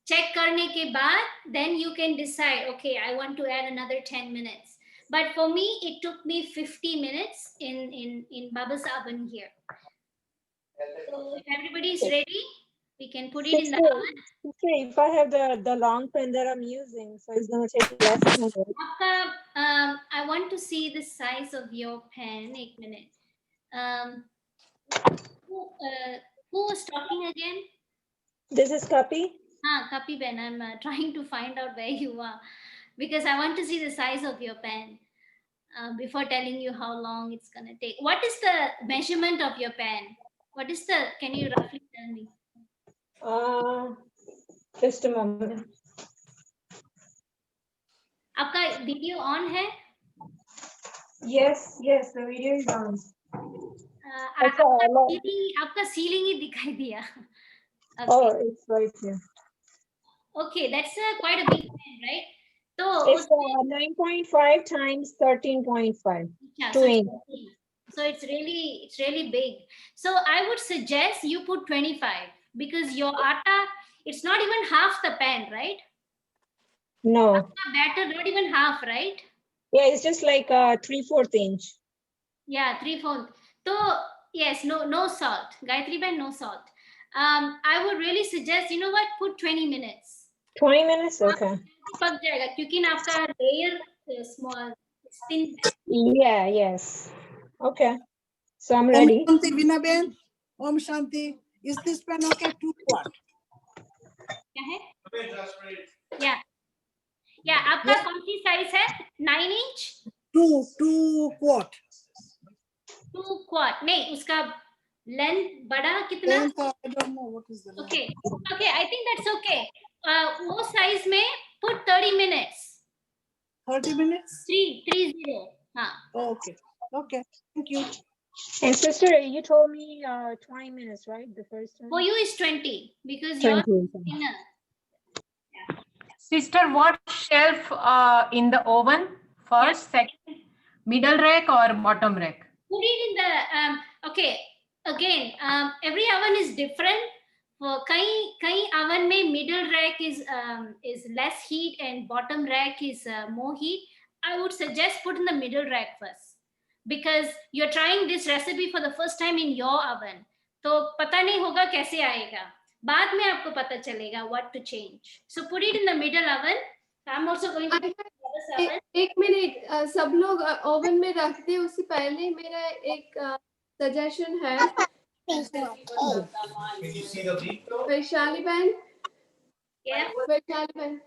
Check करने के बाद, then you can decide, okay, I want to add another 10 minutes. But for me, it took me 50 minutes in Baba's oven here. So if everybody is ready, we can put it in the oven. Okay, if I have the long pen that I'm using, so it's going to take less time. I want to see the size of your pen. 1 minute. Who was talking again? This is Kapi. Kapi Ben, I'm trying to find out where you are because I want to see the size of your pen before telling you how long it's going to take. What is the measurement of your pen? Can you roughly tell me? Just a moment. आपका video on है? Yes, the video is on. आपका ceiling ही दिखाई दिया. Okay. Oh, it's right here. Okay, that's quite a big pen, right? So it's 9.5 times 13.5. Yeah, 2 inch. So it's really big. So I would suggest you put 25 because your atta, it's not even half the pan, right? No. Batter, not even half, right? Yeah, it's just like 3/4 inch. Yeah, 3/4. So yes, no salt. Gayatri Ben, no salt. I would really suggest, you know what, put 20 minutes. 20 minutes? Okay. पक जाएगा क्योंकि ना आपका layer small, thin. Yeah, yes. Okay. So I'm ready. Om Shanti, Vinaben. Om Shanti. Is this pen okay? 2 quart. Yeah. Yeah, आपका कौन सी size है? 9 inch? 2 quart. 2 quart. नहीं, उसका length बड़ा कितना? Length, I don't know what is the length. Okay. Okay, I think that's okay. वो size में put 30 minutes. 30 minutes? 330. हाँ. Oh, okay. Okay. Thank you. And sister, you told me 20 minutes, right? The first one? For you is 20 because 20. you're inner. Sister, what shelf in the oven? First, second, middle rack or bottom rack? Put it in the okay. Again, every oven is different. For कई oven में middle rack is less heat and bottom rack is more heat. I would suggest put in the middle rack first because you're trying this recipe for the first time in your oven. तो पता नहीं होगा कैसे आएगा. बाद में आपको पता चलेगा what to change. So put it in the middle oven. I'm also going to put this oven. एक मिनट, सब लोग ओवन में रखते हैं उससे पहले मेरा एक सजेशन है. वैशाली बहन, वैशाली बहन,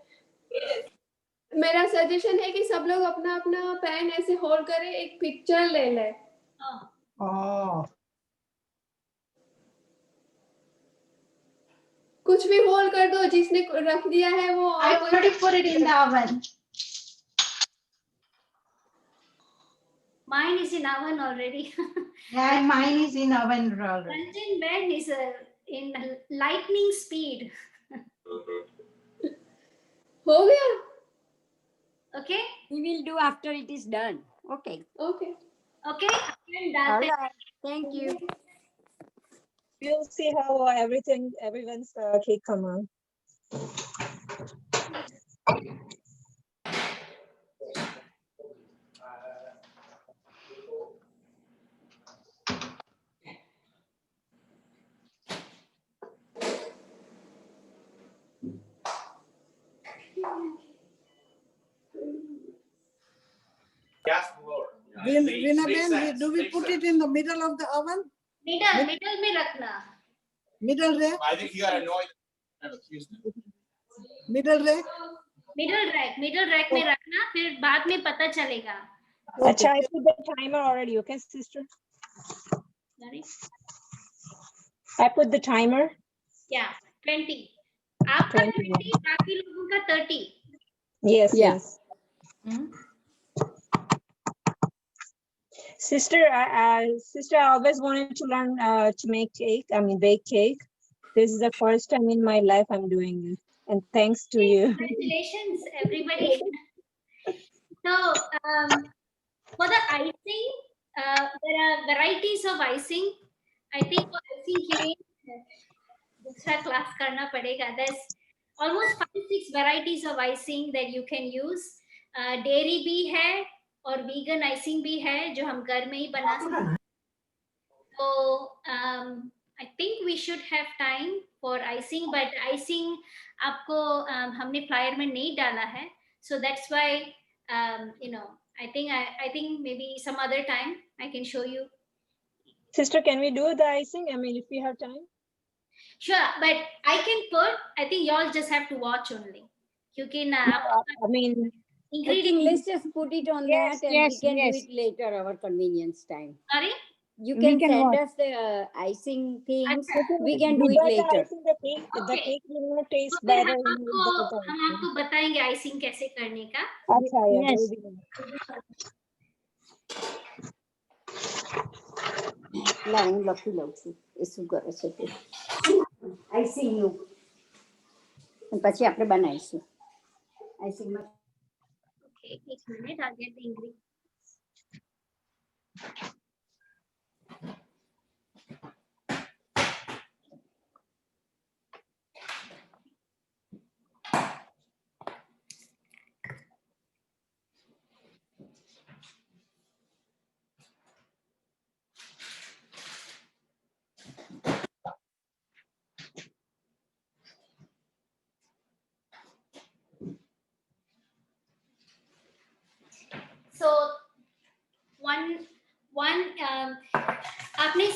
मेरा सजेशन है कि सब लोग अपना अपना पेन ऐसे होल्ड करें, एक पिक्चर ले लें. कुछ भी होल्ड कर दो, जिसने रख दिया है वो. I already put it in the oven. Mine is in oven already. Yeah, mine is in oven already. Ranjan Ben is in lightning speed. हो गया? Okay. We will do after it is done. Okay. Okay. Okay. All right. Thank you. We'll see how everyone's cake come out. Vinaben, do we put it in the middle of the oven? Middle में रखना. Middle rack? I think you got annoyed and accused him. Middle rack? Middle rack में रखना, फिर बाद में पता चलेगा. Acha, I put the timer already, okay, sister? Sorry? I put the timer. Yeah, 20. आपका 20, बाकी लोगों का 30. Yes, Yeah. yes. Sister, I always wanted to learn to make cake. I mean, bake cake. This is the first time in my life I'm doing it, and thanks to you. Congratulations, everybody. So, for the icing, there are varieties of icing. I think for icing here, दूसरा class करना पड़ेगा. There's almost 5-6 varieties of icing that you can use. Dairy भी है और vegan icing भी है जो हम घर में ही बना सकते हैं. So I think we should have time for icing, but icing आपको हमने flyer में नहीं डाला है. So that's why you know, I think maybe some other time I can show you. Sister, can we do the icing? I mean, if we have time. Sure, but I can put. I think y'all just have to watch only. क्योंकि ना I mean, I think let's just put it on Yes, that and yes, we can yes. do it later, our convenience time. Sorry. You We can can send watch. us the icing things. अच्छा. We can do it Because later. I think the Okay. cake will not taste तो फिर better. हम आपको बताएंगे icing कैसे करने का. Acha, yeah, Yes. that will be nice. La, હું લખી લઉં છું એ શું કરે છે તે આઈસિંગનું પછી આપણે બનાવીશું આઈસિંગમાં. Okay, 1 minute. I'll get the ingredients.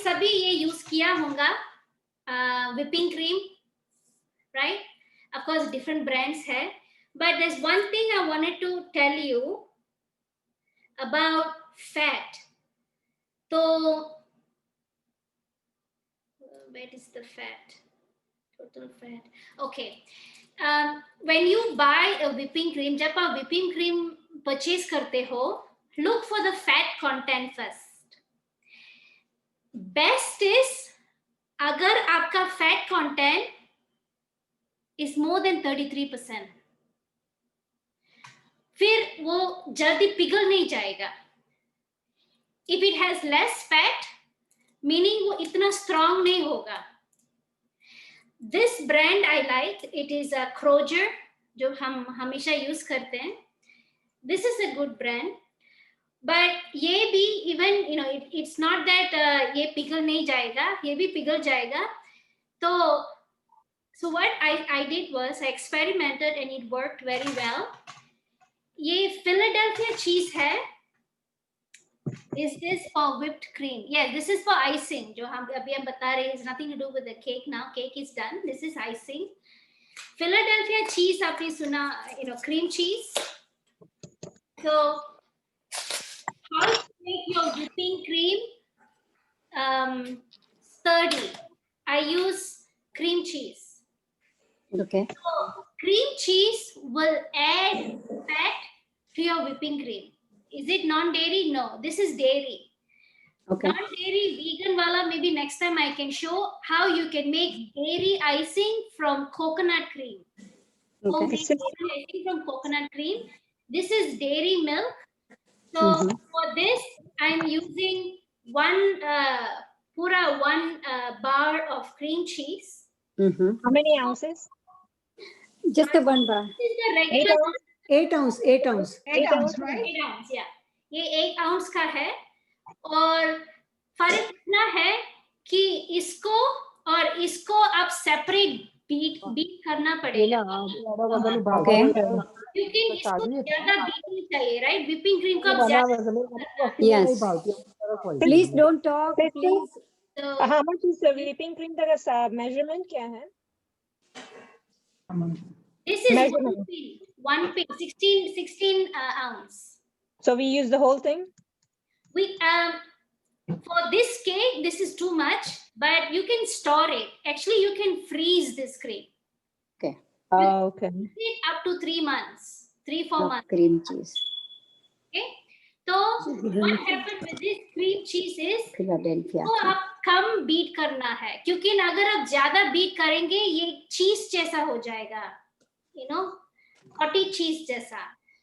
सभी ये यूज किया होगा whipping cream, right? Of course different brands है, but there's one thing I wanted to tell you about fat. So where is the fat? Total fat. Okay. When you buy a whipping cream, जब आप whipping cream purchase करते हो, look for the fat content first. Best is अगर आपका fat content is more than 33%, फिर वो जल्दी पिघल नहीं जाएगा. If it has less fat, meaning वो इतना strong नहीं होगा. This brand I like, it is a Kroger, जो हम हमेशा यूज करते हैं. This is a good brand, but ये भी even you know it's not that ये पिघल नहीं जाएगा, ये भी पिघल जाएगा. तो so what I did was I experimented and it worked very well. ये Philadelphia cheese है. Is this for whipped cream? Yeah, this is for icing. जो हम अभी हम बता रहे हैं, has nothing to do with the cake now. Cake is done. This is icing. Philadelphia cheese आपने सुना, you know, cream cheese. So how to make your whipping cream sturdy? I use cream cheese. Okay. So cream cheese will add fat to your whipping cream. Is it non-dairy? No, this is dairy. Okay. Non-dairy vegan wala, maybe next time I can show how you can make dairy icing from coconut cream. Okay. Dairy icing from coconut cream. This is dairy milk. So for this, I'm using one bar of cream cheese. How many ounces? Just a 1 bar. This is the regular 8 ounce, 8 ounce. 8 ounce, right? 8 ounce, yeah. ये 8 ounce का है और फर्क इतना है कि इसको और इसको आप सेपरेट बीट करना पड़ेगा. क्योंकि इसको ज्यादा बीट नहीं चाहिए, राइट? व्हिपिंग क्रीम को आप ज्यादा. Yes. Please don't talk, please. So, How much is the whipping cream का measurement क्या है? this is Measurement. one pin, 16 ounce. So we use the whole thing? We for this cake, this is too much, but you can store it. Actually, you can freeze this cream. Okay. Oh, okay. It up to 3 months, 3-4 months. Cream cheese. Okay. So what happened with this cream cheese is Philadelphia. तो आप कम beat करना है, क्योंकि अगर आप ज्यादा beat करेंगे ये चीज जैसा हो जाएगा, you know, cottage cheese जैसा.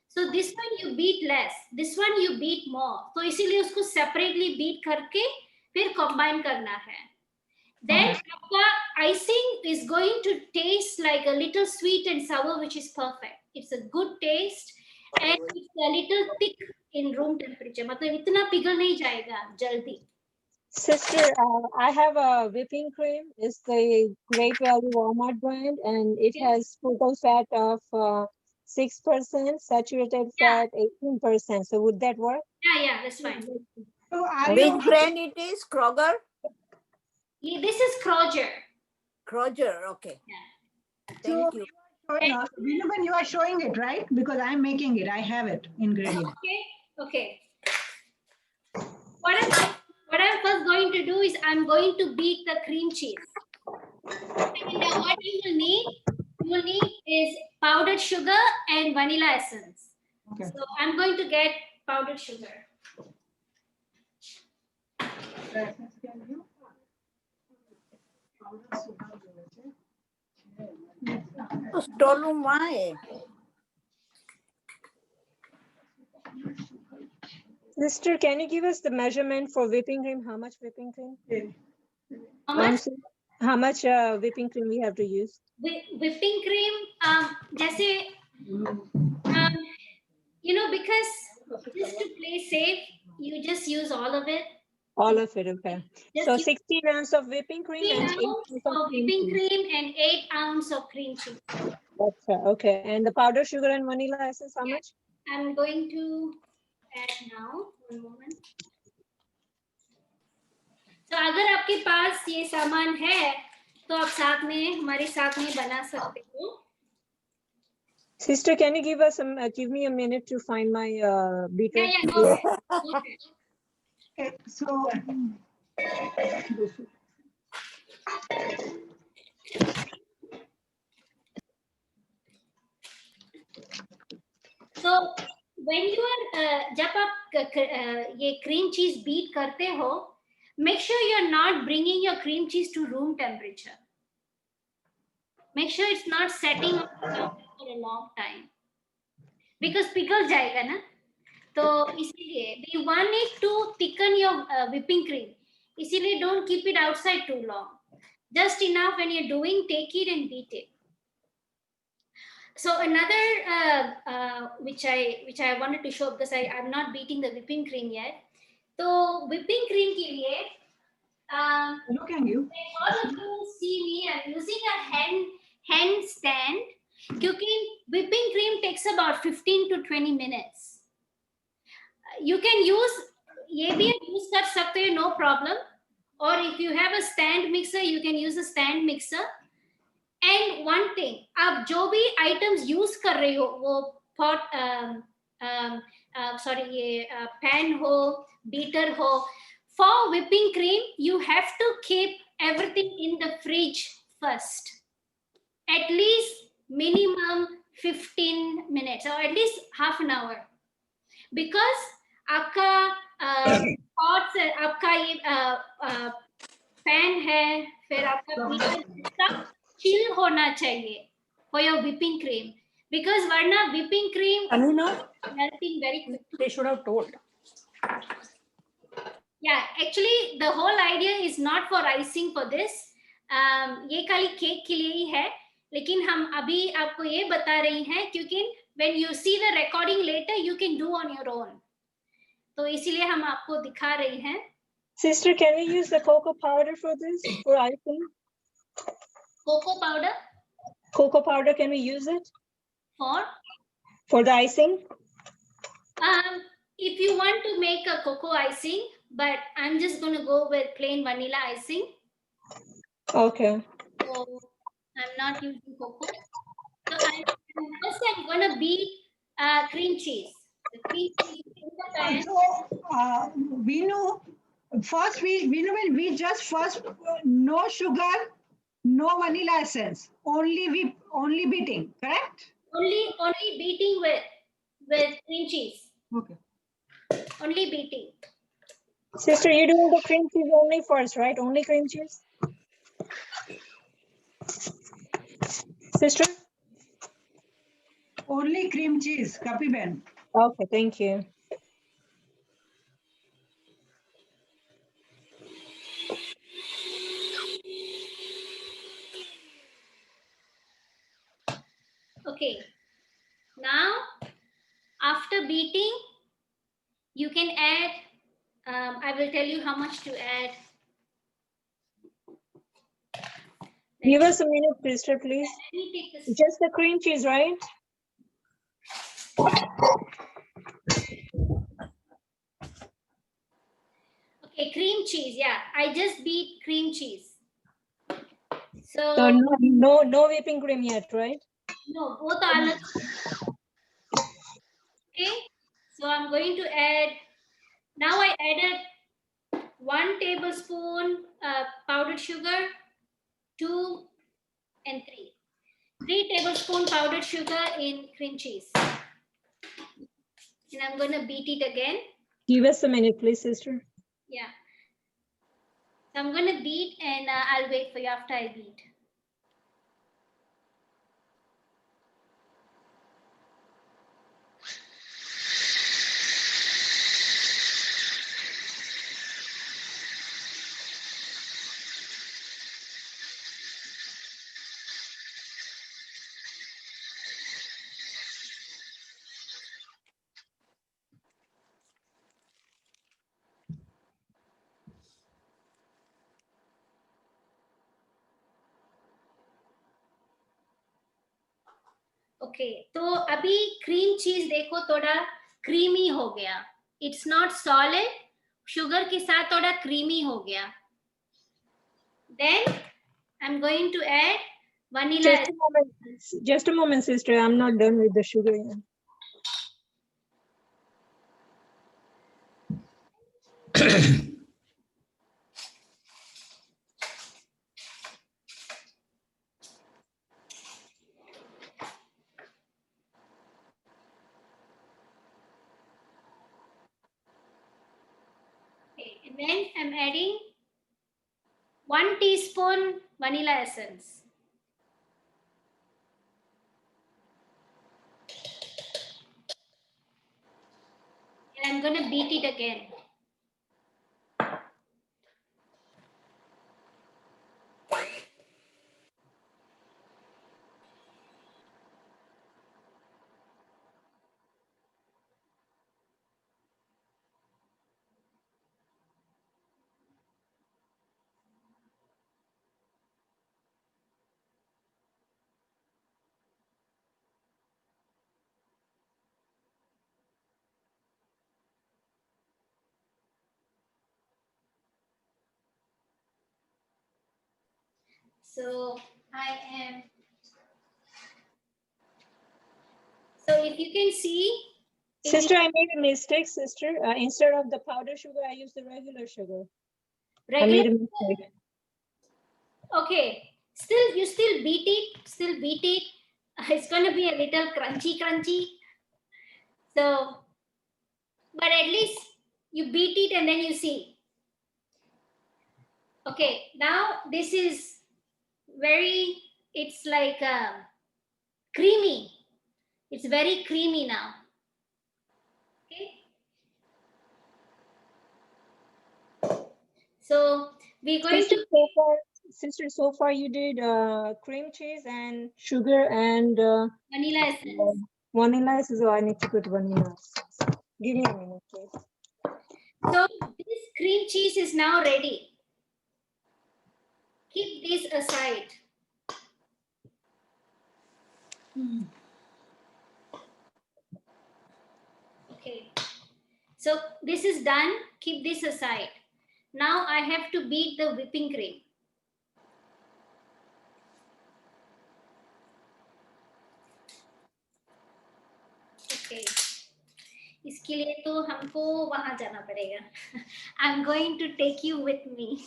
So this one you beat less, this one you beat more. तो इसीलिए उसको separately beat करके फिर combine करना है. Then आपका icing is going to taste like a little sweet and sour, which is perfect. It's a good taste and it's a little thick in room temperature. मतलब इतना पिघल नहीं जाएगा जल्दी. Sister, I have a whipping cream. It's the Great Value Walmart brand, and it has total fat of 6%, saturated fat 18%. So would that work? Yeah, that's fine. So are Which you, brand it is? Kroger? Yeah, this is Kroger. Kroger, okay. so Thank you. Vinuben, you are showing it, right? Because I'm making it. I have it ingredient. Okay. What I'm first going to do is I'm going to beat the cream cheese. And what you will need is powdered sugar and vanilla essence. Okay. So I'm going to get powdered sugar. तो store room वहाँ है. Sister, can you give us the measurement for whipping cream? How much whipping cream? How much? How much whipping cream we have to use? Whipping cream, जैसे, you know, because just to play safe, you just use all of it. All of it, okay. Just So use 16 ounces of whipping cream 16 and 8 ounce ounces of of cream whipping cheese. cream and 8 ounces of cream cheese. That's okay. And the powdered sugar and vanilla essence, how much? I'm going to add now. One moment. तो अगर आपके पास ये सामान है तो आप साथ में हमारे साथ में बना सकते हो. Sister, can you give me a minute to find my beater? Yeah, go ahead. Go ahead. Okay, so So when you are जब आप ये cream cheese beat करते हो, make sure you are not bringing your cream cheese to room temperature. Make sure it's not setting on the counter for a long time because पिघल जाएगा ना. तो इसीलिए we want it to thicken your whipping cream. इसीलिए don't keep it outside too long. Just enough when you're doing, take it and beat it. So another which I wanted to show because I'm not beating the whipping cream yet. So whipping cream के लिए look at you. All of you see me. I'm using a hand stand क्योंकि whipping cream takes about 15 to 20 minutes. You can use ये भी use कर सकते हो, no problem. Or if you have a stand mixer, you can use a stand mixer. And one thing, आप जो भी items use कर रहे हो, वो pot, ये pan हो, beater हो, for whipping cream, you have to keep everything in the fridge first. At least minimum 15 minutes or at least half an hour. Because आपका pot से आपका ये pan है, फिर आपका beater chill होना चाहिए for your whipping cream. Because वरना whipping cream melting very quickly. They should have told. Yeah, actually the whole idea is not for icing for this. ये खाली केक के लिए ही है, लेकिन हम अभी आपको ये बता रही हैं क्योंकि when you see the recording later you can do on your own. तो इसीलिए हम आपको दिखा रही हैं. Sister, can we use the cocoa powder for this, for icing? Cocoa powder? Cocoa powder, can we use it? For the icing? If you want to make a cocoa icing, but I'm just going to go with plain vanilla icing. Okay. So I'm not using cocoa. So I'm going to beat cream cheese. The cream cheese in the pan. So we know first we just first no sugar, no vanilla essence, only beating, correct? Only beating with cream cheese. Okay. Only beating. Sister, you're doing the cream cheese only first, right? Only cream cheese? Sister? Only cream cheese, Kapi Ben. Okay, thank you. Okay, now after beating, you can add, I will tell you how much to add. Give us a minute, sister, please. Just the cream cheese, right? Okay, cream cheese, yeah. I just beat cream cheese. So no whipping cream yet, right? No, both are अलग. Okay, so I'm going to add, now I added 1 tablespoon powdered sugar, 2 and 3. 3 tablespoon powdered sugar in cream cheese. And I'm going to beat it again. Give us a minute, please, sister. Yeah. So I'm going to beat and I'll wait for you after I beat. Okay तो अभी cream cheese देखो थोड़ा creamy हो गया. It's not solid, sugar के साथ थोड़ा creamy हो गया. Then I'm going to add vanilla. Just a moment, sister. I'm not done with the sugar yet. Okay, and then I'm adding 1 teaspoon vanilla essence. And I'm going to beat it again. So I am, so if you can see. Sister, I made a mistake, sister. Instead of the powder sugar, I used the regular sugar. I made a mistake. Okay, still you still beat it. It's going to be a little crunchy. So, but at least you beat it and then you see. Okay, now this is it's like creamy. It's very creamy now. Okay. So we're going sister, to. Sister, so far you did cream cheese and sugar and vanilla essence. Vanilla essence. So I need to put vanilla. Give me a minute, please. So this cream cheese is now ready. Keep this aside. Okay. So this is done. Keep this aside. Now I have to beat the whipping cream. Okay. इसके लिए तो हमको वहां जाना पड़ेगा. I'm going to take you with me.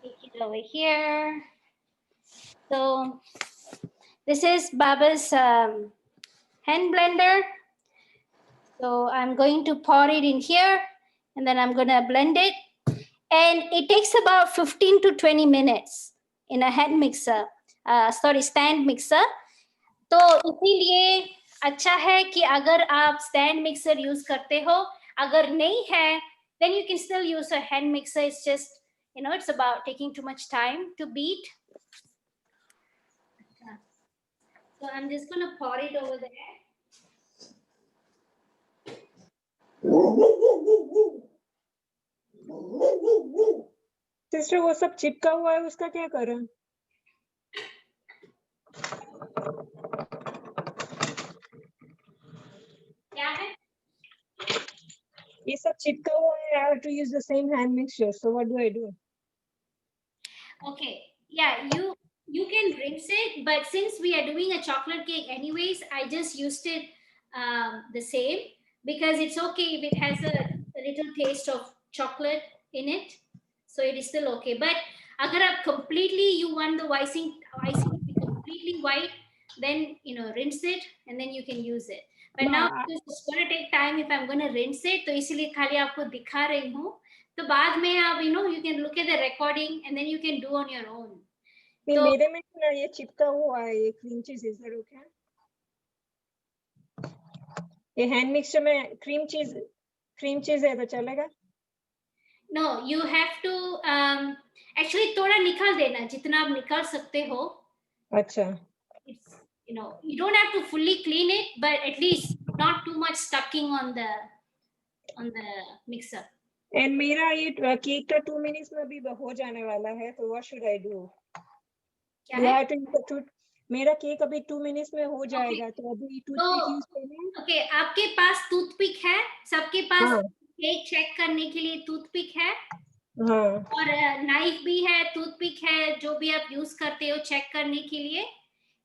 Take it over here. So this is Baba's hand blender. So I'm going to pour it in here and then I'm going to blend it. And it takes about 15 to 20 minutes in a hand mixer, stand mixer. तो इसीलिए अच्छा है कि अगर आप stand mixer use करते हो, अगर नहीं है, then you can still use a hand mixer. It's just, it's about taking too much time to beat. So I'm just going to pour it over there. Sister वो सब चिपका हुआ है उसका क्या करें? क्या है? ये सब चिपका हुआ है. I have to use the same hand mixture. So what do I do? Okay, yeah, you can rinse it, but since we are doing a chocolate cake anyways, I just used it the same because it's okay if it has a little taste of chocolate in it, so it is still okay. But agar aap completely you want the icing to be completely white, then rinse it and then you can use it. But now because it's going to take time if I'm going to rinse it, तो इसीलिए खाली आपको दिखा रही हूँ. तो बाद में आप you can look at the recording and then you can do on your own. नहीं मेरे में ना ये चिपका हुआ है ये cream cheese. Is that okay? ये hand mixture में cream cheese है तो चलेगा? No, you have to actually थोड़ा निकाल देना जितना आप निकाल सकते हो. अच्छा. It's, you don't have to fully clean it, but at least not too much stucking on the mixer. And मेरा ये केक का 2 minutes में भी हो जाने वाला है तो what should I do? क्या है? मेरा केक अभी 2 minutes में हो जाएगा तो अभी टूथपिक यूज करना है. Okay, आपके पास टूथपिक है? सबके पास केक चेक करने के लिए टूथपिक है हाँ और नाइफ भी है, टूथपिक है, जो भी आप यूज करते हो चेक करने के लिए.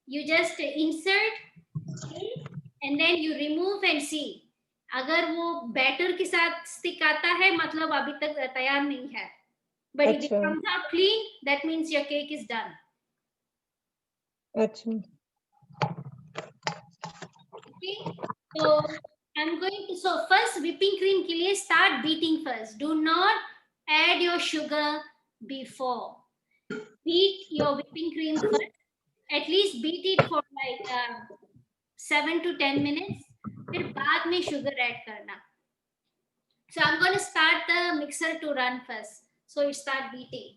You just insert and then you remove and see. अगर वो बैटर के साथ स्टिक आता है मतलब अभी तक तैयार नहीं है. But if it अच्छा comes out clean, that means your cake is done. अच्छा Okay. So I'm going to, so first whipping cream के लिए start beating first. Do not add your sugar before. Beat your whipping cream first. At least beat it for like 7 to 10 minutes. फिर बाद में sugar add करना. So I'm going to start the mixer to run first. So it start beating.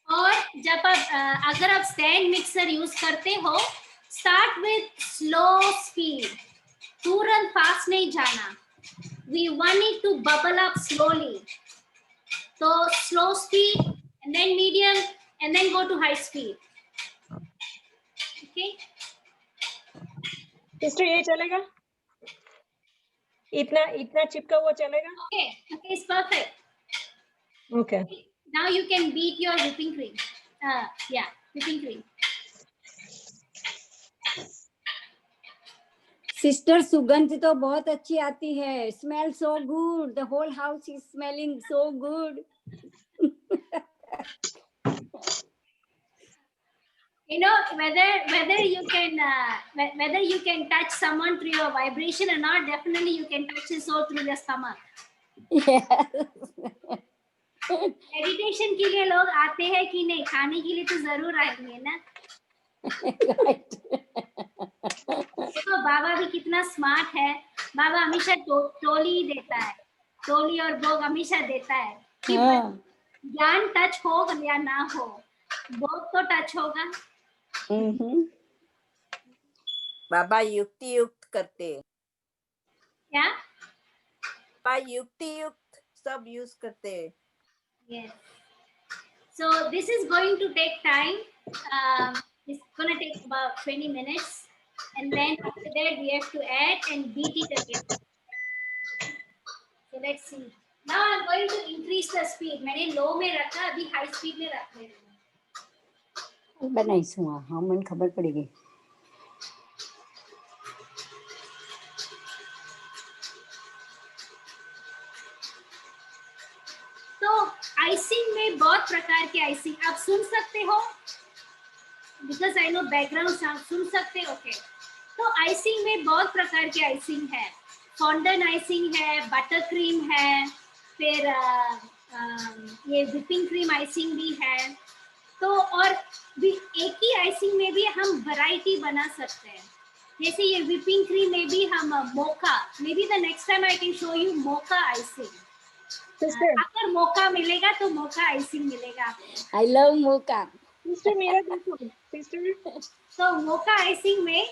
और जब आप अगर आप stand mixer use करते हो, स्टार्ट विथ स्लो स्पीड. तुरंत फास्ट नहीं जाना. We want it to bubble up slowly. So slow speed and then medium and then go to high speed. Okay. Sister ये चलेगा? इतना चिपका हुआ चलेगा? Okay. Okay, it's perfect. Okay. Now you can beat your whipping cream. Yeah, whipping cream. Sister सुगंध तो बहुत अच्छी आती है. Smell so good. The whole house is smelling so good. You know, whether you can touch someone through your vibration or not, definitely you can touch his soul through your stomach. Meditation के लिए लोग आते हैं कि नहीं? खाने के लिए तो जरूर आएंगे ना. देखो बाबा भी कितना स्मार्ट है. बाबा हमेशा टोली देता है. टोली और भोग हमेशा देता है कि ज्ञान टच हो या ना हो, भोग तो टच होगा. बाबा युक्ति युक्त करते. क्या? बाबा युक्ति युक्त सब यूज करते. Yes. So this is going to take time. It's going to take about 20 minutes. And then after that, we have to add and beat it again. So let's see. Now I'm going to increase the speed. मैंने low में रखा, अभी high speed में रख रही हूँ. बनाई सुआ, हाँ मन खबर पड़ेगी. तो आइसिंग में बहुत प्रकार के आइसिंग आप सुन सकते हो. Because I know background sound सुन सकते हो. ओके. तो आइसिंग में बहुत प्रकार के आइसिंग है. फॉन्डन आइसिंग है, बटर क्रीम है, फिर ये व्हिपिंग क्रीम आइसिंग भी है. तो और भी एक ही आइसिंग में भी हम वैरायटी बना सकते हैं. जैसे ये व्हिपिंग क्रीम में भी हम mocha, may be the next time I can show you mocha icing. अगर मौका मिलेगा तो मोका आइसिंग मिलेगा आपको. I love mocha. सिस्टर मेरा देखो सिस्टर. तो मोका आइसिंग में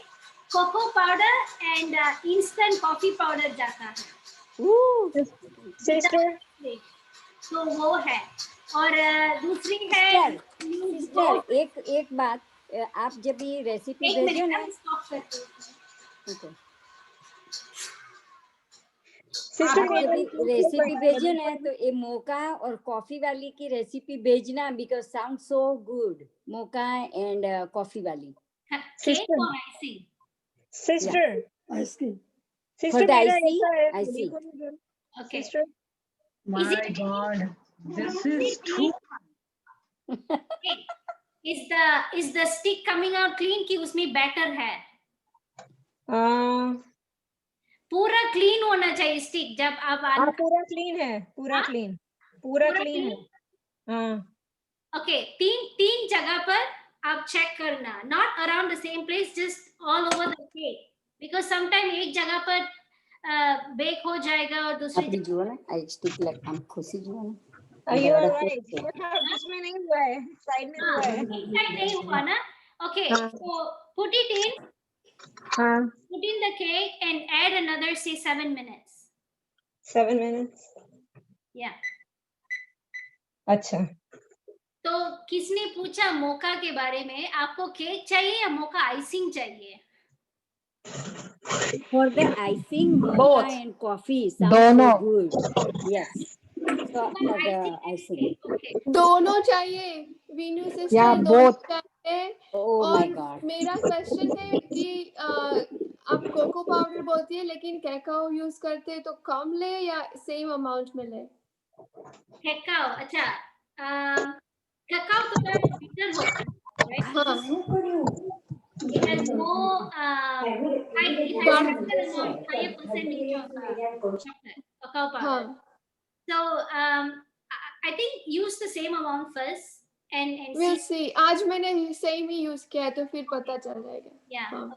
cocoa powder and instant coffee powder जाता है. सिस्टर तो वो है. और दूसरी है सिस्टर एक बात, आप जब ये रेसिपी भेजो ना. रेसिपी भेजो ना तो ये मोका और कॉफी वाली की रेसिपी भेजना. Because sound so good. Mocha and coffee वाली. Sister I see. Okay. Sister. My God, this is too. Is the stick coming out clean कि उसमें बैटर है? पूरा क्लीन होना चाहिए स्टिक जब आप पूरा क्लीन है. पूरा क्लीन है. हाँ. ओके. तीन जगह पर आप चेक करना. Not around the same place, just all over the cake. Because sometime एक जगह पर बेक हो जाएगा और दूसरी जो ना आई स्टिक लाइक हम खुशी जो ना. You are right. इसमें नहीं हुआ है, साइड में हुआ है. साइड नहीं हुआ ना. Okay. So put it in. Put in the cake and add another say 7 minutes. 7 minutes. Yeah. अच्छा. तो किसने पूछा मोका के बारे में? आपको केक चाहिए या मोका आइसिंग चाहिए? For the icing, mocha Both. and coffee sounds Dono. so good. Yes. So for the icing. दोनों चाहिए वीनू Yeah, सिस्टर, दोनों both. चाहिए। Oh my और God. मेरा क्वेश्चन है कि आप कोको पाउडर बोलती है लेकिन कैकाओ यूज करते हैं तो कम ले या सेम अमाउंट में ले? कैकाओ, अच्छा, कैकाओ थोड़ा bitter होता है, right? हाँ। It has more, it has higher amount, higher percentage of chocolate, cacao powder. हाँ। So I think use the same amount first and We'll see. see. आज मैंने सेम ही यूज किया है तो फिर पता चल जाएगा। Yeah. हाँ।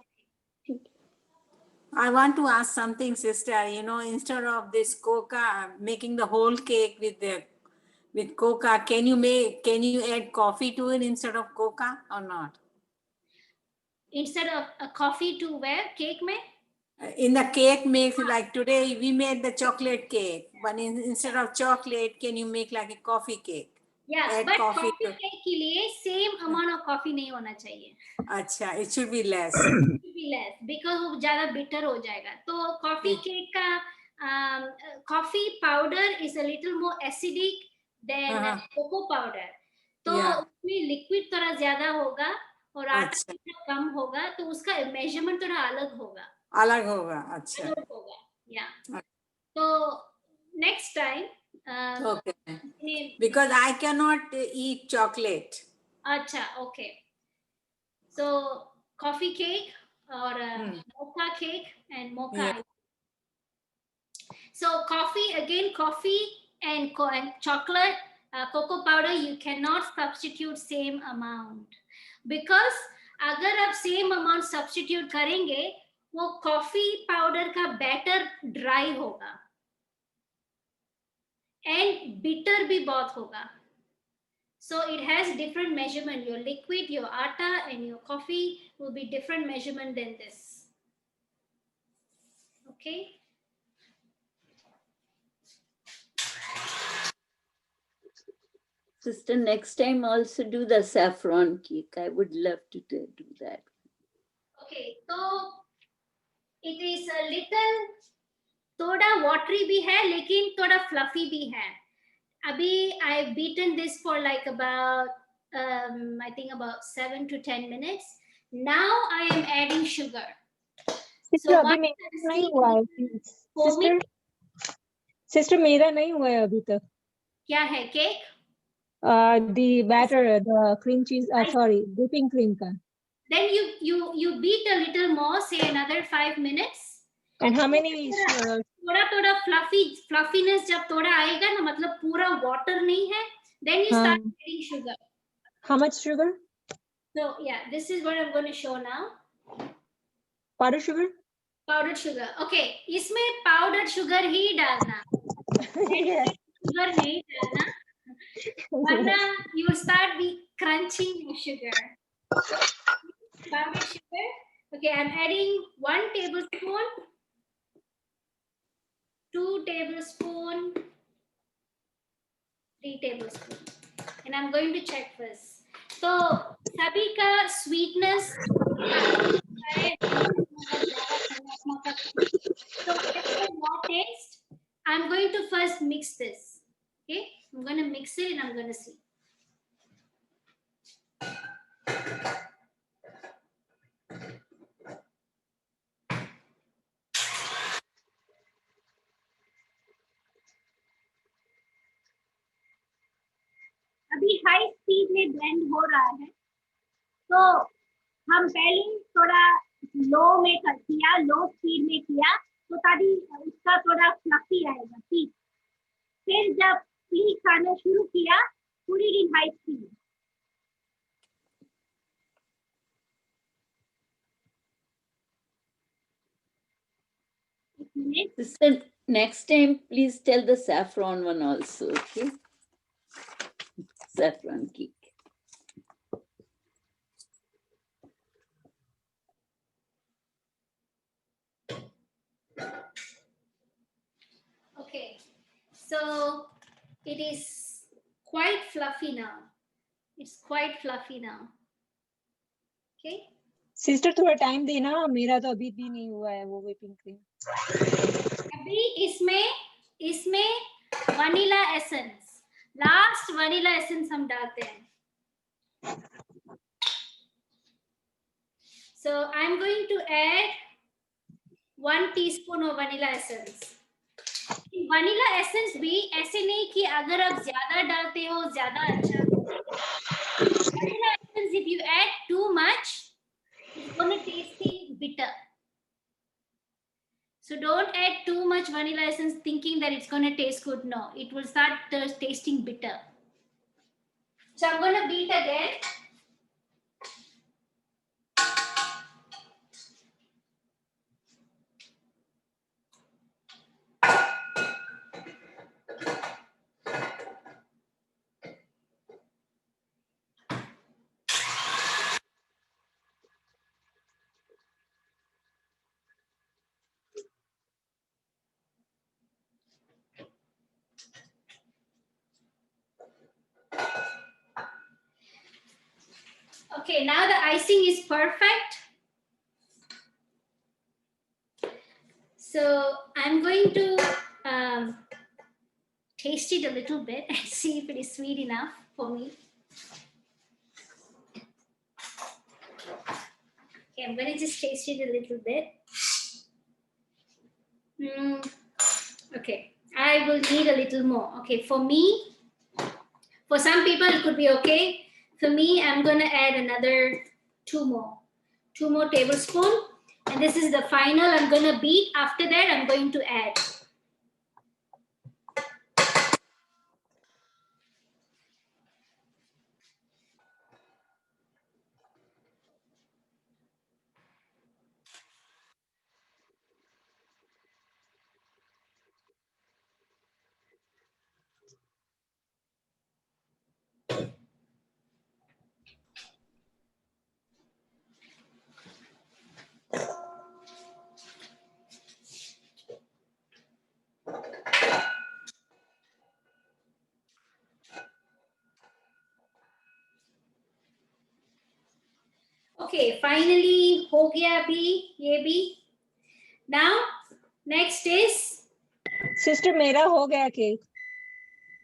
I want to ask something, sister. You know, instead of this coca, making the whole cake with coca, can you add coffee to it instead of coca or not? Instead of a coffee to where? Cake mein? In the cake mix, like today we made the chocolate cake, but instead of chocolate, can you make like a coffee cake? Yeah, Add but coffee coffee to. cake के लिए same amount of coffee नहीं होना चाहिए. अच्छा, it should be less. It should be less because वो ज़्यादा bitter हो जाएगा. तो coffee cake का coffee powder is a little more acidic than cocoa powder. तो उसमें liquid थोड़ा ज़्यादा होगा और आटा थोड़ा कम होगा, तो उसका measurement थोड़ा अलग होगा. अलग होगा, अच्छा. अलग होगा, yeah. तो next time. Okay. Because I cannot eat chocolate. Acha, okay. So coffee cake or mocha cake and mocha. Yeah. So coffee again, coffee and chocolate, cocoa powder. You cannot substitute same amount because अगर आप same amount substitute करेंगे, वो coffee powder का batter dry होगा and bitter भी बहुत होगा. So it has different measurement. Your liquid, your atta, and your coffee will be different measurement than this. Okay. Sister, next time also do the saffron cake. I would love to do that. Okay, so it is a little थोड़ा watery भी है, लेकिन थोड़ा fluffy भी है. Abhi, I've beaten this for like about, I think about 7 to 10 minutes. Now I am adding sugar. Sister, अभी मेरा नहीं हुआ है. Sister, मेरा नहीं हुआ है अभी तक. क्या है cake? The batter, the cream cheese, sorry, whipping cream का. Then you beat a little more, say another 5 minutes. And how many? थोड़ा fluffiness जब थोड़ा आएगा ना, मतलब पूरा water नहीं है, then you start adding sugar. How much sugar? So yeah, this is what I'm going to show now. Powdered sugar? Powdered sugar. Okay, इसमें powdered sugar ही डालना. Sugar नहीं डालना. वरना you will start crunching your sugar. Powdered sugar. Okay, I'm adding 1 tablespoon. 2 tablespoons, 3 tablespoons, and I'm going to check first. So सभी का sweetness. So more taste. I'm going to first mix this. Okay, I'm going to mix it and I'm going to see. अभी high speed में blend हो रहा है, तो हम पहले थोड़ा लो में किया, लो स्पीड में किया, तो तभी उसका थोड़ा फ्लफी आएगा. ठीक, फिर जब पीक आना शुरू किया, पूरी इन high speed. Sister, next time please tell the saffron one also, okay? Saffron cake. Okay, so it is quite fluffy now. It's quite fluffy now. Okay. Sister थोड़ा टाइम देना, मेरा तो अभी भी नहीं हुआ है वो whipping cream. अभी इसमें vanilla essence, last vanilla essence हम डालते हैं. So I'm going to add 1 teaspoon of vanilla essence. Vanilla essence भी ऐसे नहीं कि अगर आप ज्यादा डालते हो ज्यादा अच्छा. Vanilla essence, if you add too much, it's going to taste bitter. So don't add too much vanilla essence thinking that it's going to taste good. No, it will start tasting bitter. So I'm going to beat again. Okay, now the icing is perfect. So I'm going to taste it a little bit and see if it is sweet enough for me. Okay, I'm going to just taste it a little bit. Okay, I will need a little more. Okay, for me, for some people it could be okay. For me, I'm going to add another 2 more tablespoons. And this is the final. I'm going to beat. After that, I'm going to add. Okay, finally हो गया अभी ये भी. Now next is sister मेरा हो गया cake.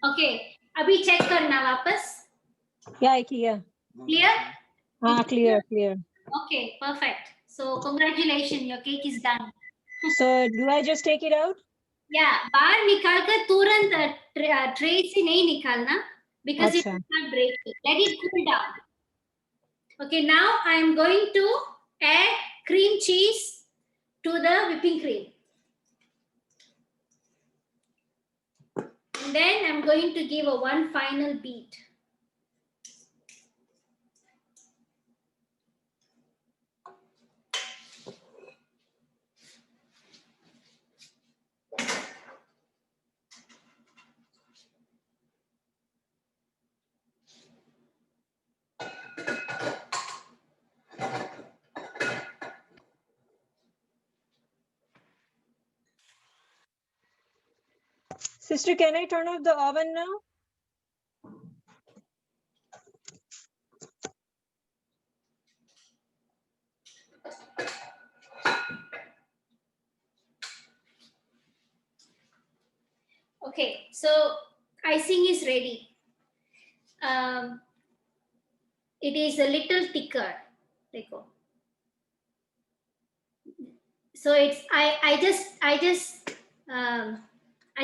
Okay, अभी check करना वापस. क्या किया? Clear? हाँ, clear. Okay, perfect. So congratulations, your cake is done. So do I just take it out? Yeah, बाहर निकाल कर तुरंत ट्रे से नहीं निकालना because it will not break it. Let it cool down. Okay, now I am going to add cream cheese to the whipping cream. And then I'm going to give one final beat. Sister, can I turn off the oven now? Okay, so icing is ready. It is a little thicker. Dekho. So it's I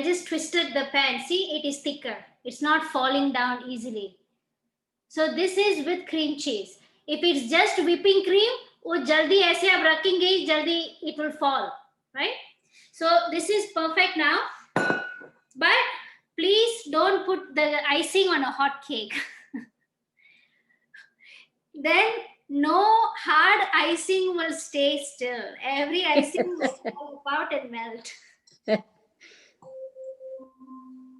just twisted the pan. See, it is thicker. It's not falling down easily. So this is with cream cheese. If it's just whipping cream, वो जल्दी ऐसे आप रखेंगे जल्दी it will fall, right? So this is perfect now. But please don't put the icing on a hot cake. Then no hard icing will stay still. Every icing will fall apart and melt.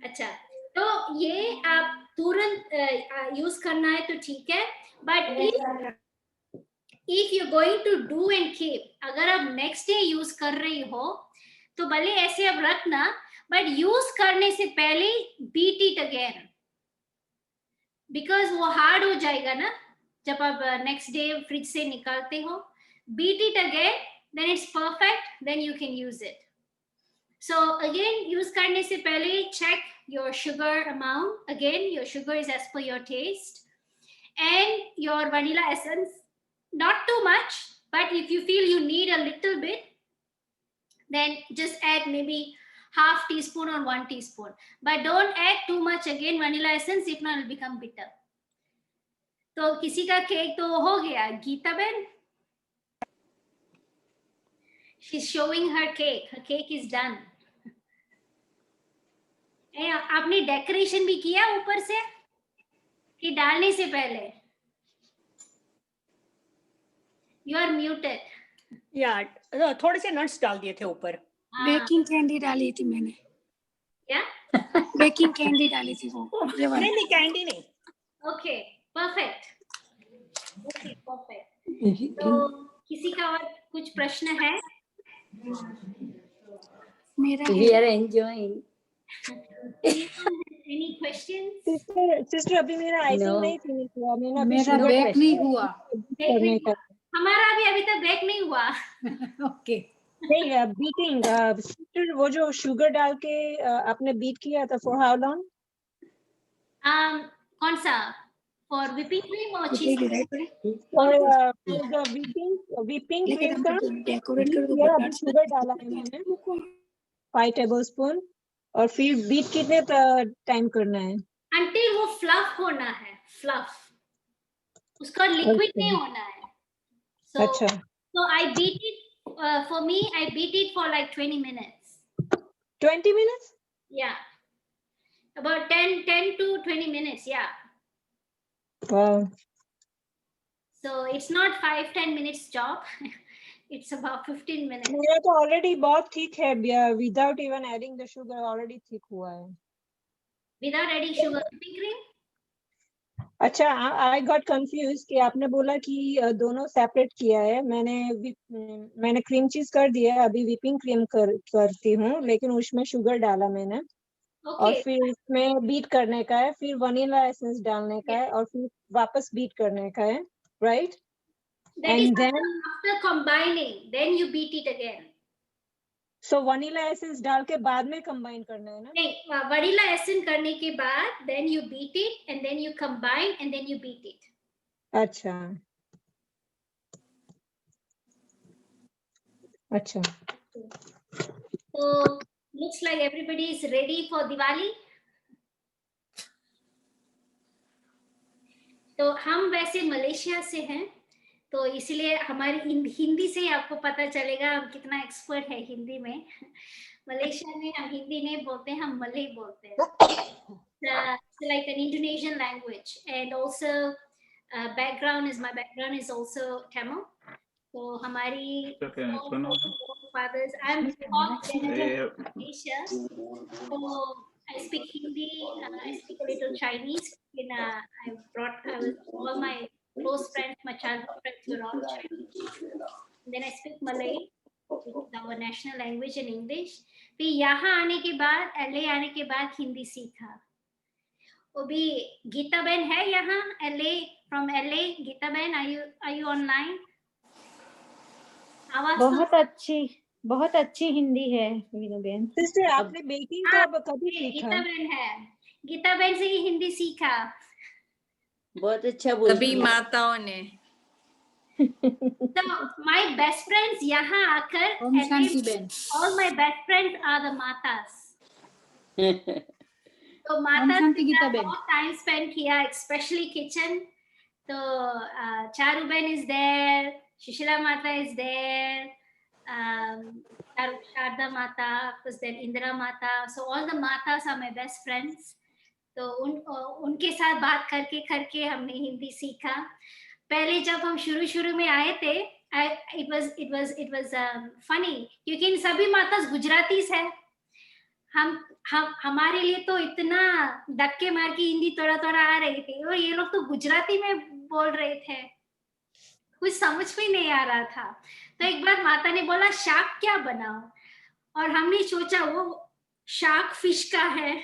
अच्छा, तो ये आप तुरंत use करना है तो ठीक है. But if you're going to do and keep, अगर आप next day यूज कर रही हो तो भले ऐसे आप रखना, but यूज करने से पहले beat it again. बिकॉज वो हार्ड हो जाएगा ना जब आप नेक्स्ट डे फ्रिज से निकालते हो. Beat it again, then it's perfect, then you can use it. So again use करने से पहले check your sugar amount. Again your sugar is as per your taste, and your vanilla essence, not too much, but if you feel you need a little bit, then just add maybe half teaspoon or 1 teaspoon, but don't add too much again vanilla essence, if not it will become bitter. तो किसी का cake तो हो गया. Geeta ben, she's showing her cake is done. आपने decoration भी किया ऊपर से कि डालने से पहले? You are muted. या थोड़े से नट्स डाल दिए थे ऊपर. बेकिंग कैंडी डाली थी मैंने. क्या? बेकिंग कैंडी डाली थी वो. नहीं कैंडी नहीं. Okay, perfect. Okay, perfect. तो किसी का और कुछ प्रश्न है? मेरा We are enjoying. Any questions? Sister अभी मेरा आइसिंग नहीं फिनिश हुआ. मेरा बेक नहीं हुआ. करने का. हमारा भी अभी तक बेक नहीं हुआ. ओके. नहीं बीटिंग सिस्टर, वो जो शुगर डाल के आपने बीट किया था, फॉर हाउ लॉन्ग? कौन सा? फॉर व्हिपिंग क्रीम और चीज? और व्हिपिंग क्रीम का डेकोरेट कर दो. शुगर डाला है मैंने 5 टेबलस्पून. और फिर बीट कितने टाइम करना है? Until वो फ्लफ होना है. फ्लफ, उसका लिक्विड नहीं होना है. अच्छा. So I beat it. For me, I beat it for like 20 minutes. 20 minutes? Yeah, about 10 to 20 minutes. Yeah. Wow. So it's not 5-10 minutes job. It's about 15 minutes. मेरा तो already बहुत thick है. Without even adding the sugar, already thick हुआ है. Without adding sugar, whipping cream? अच्छा, I got confused कि आपने बोला कि दोनों सेपरेट किया है. मैंने क्रीम चीज कर दिया है. अभी व्हिपिंग क्रीम करती हूँ, लेकिन उसमें शुगर डाला मैंने. और फिर इसमें बीट करने का है, फिर वनीला एसेंस डालने का है, और फिर वापस बीट करने का है, right? And then after combining, then you beat it again. So vanilla essence डाल के बाद में कंबाइन करना है ना? नहीं, वनीला एसेंस करने के बाद then you beat it and then you combine and then you beat it. अच्छा. अच्छा. So looks like everybody is ready for Diwali. तो हम वैसे मलेशिया से हैं, तो इसलिए हमारी हिंदी से आपको पता चलेगा हम कितना एक्सपर्ट है हिंदी में. मलेशिया में हम हिंदी नहीं बोलते, हम मलय बोलते हैं. Like an Indonesian language, and also my background is also Tamil. So हमारी fathers, I'm from Malaysia, so I speak Hindi, I speak a little Chinese. All my close friends, my childhood friends were all Chinese. Then I speak Malay, which is our national language, and English. फिर यहाँ आने के बाद, LA आने के बाद हिंदी सीखा. वो भी गीता बहन है यहाँ, from LA. गीता बहन, are you online? बहुत अच्छी हिंदी है वीनू बहन. सिस्टर, आपने बेकिंग कभी सीखा? गीता बहन है, गीता बहन से ही हिंदी सीखा. बहुत अच्छा बोलती है. सभी माताओं ने. So my best friends यहाँ आकर, all my best friends are the matas. तो माता बहुत टाइम स्पेंड किया, especially kitchen. तो चारू बहन is there, Shishila Mata is there, Sharda Mata, then Indra Mata. So all the matas are my best friends. तो उनके साथ बात करके करके हमने हिंदी सीखा. पहले जब हम शुरू में आए थे, it was funny क्योंकि इन सभी मातास गुजरातीस है. हम हमारे लिए तो इतना धक्के मार के हिंदी थोड़ा आ रही थी, और ये लोग तो गुजराती में बोल रहे थे. कुछ समझ में नहीं आ रहा था. तो एक बार माता ने बोला शाक क्या बनाओ, और हमने सोचा वो शाक फिश का है.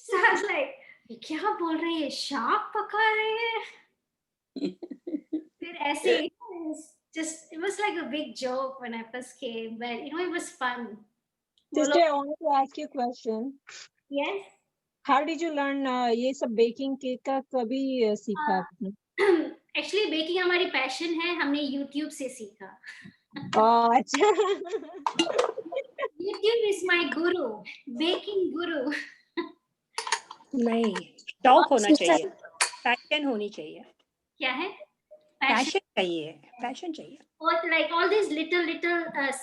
So I was like, ये क्या बोल रही है, शार्क पका रहे हैं. फिर ऐसे it was like a big joke when I first came, but you know, it was fun. Sister, I wanted to ask you a question. Yes. How did you learn ये सब baking cake का कभी सीखा आपने? Actually, baking हमारी passion है, हमने YouTube से सीखा. अच्छा. YouTube is my guru, baking guru. नहीं, शौक होना चाहिए, पैशन होनी चाहिए. क्या है? पैशन चाहिए, पैशन चाहिए. Or like all these little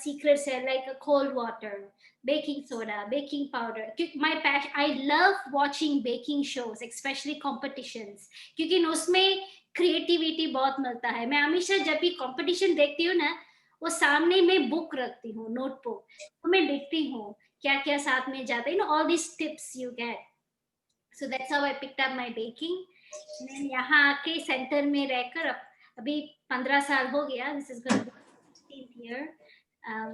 secrets है, like a cold water, baking soda, baking powder. My passion, I love watching baking shows, especially competitions, क्योंकि उसमें creativity बहुत मिलता है. मैं हमेशा जब भी competition देखती हूँ ना, वो सामने में बुक रखती हूँ, नोटबुक, तो मैं देखती हूँ क्या क्या साथ में जाता है. All these tips you get. So that's how I picked up my baking. Then यहाँ आके सेंटर में रहकर अभी 15 साल हो गया. This is going to be 16th year.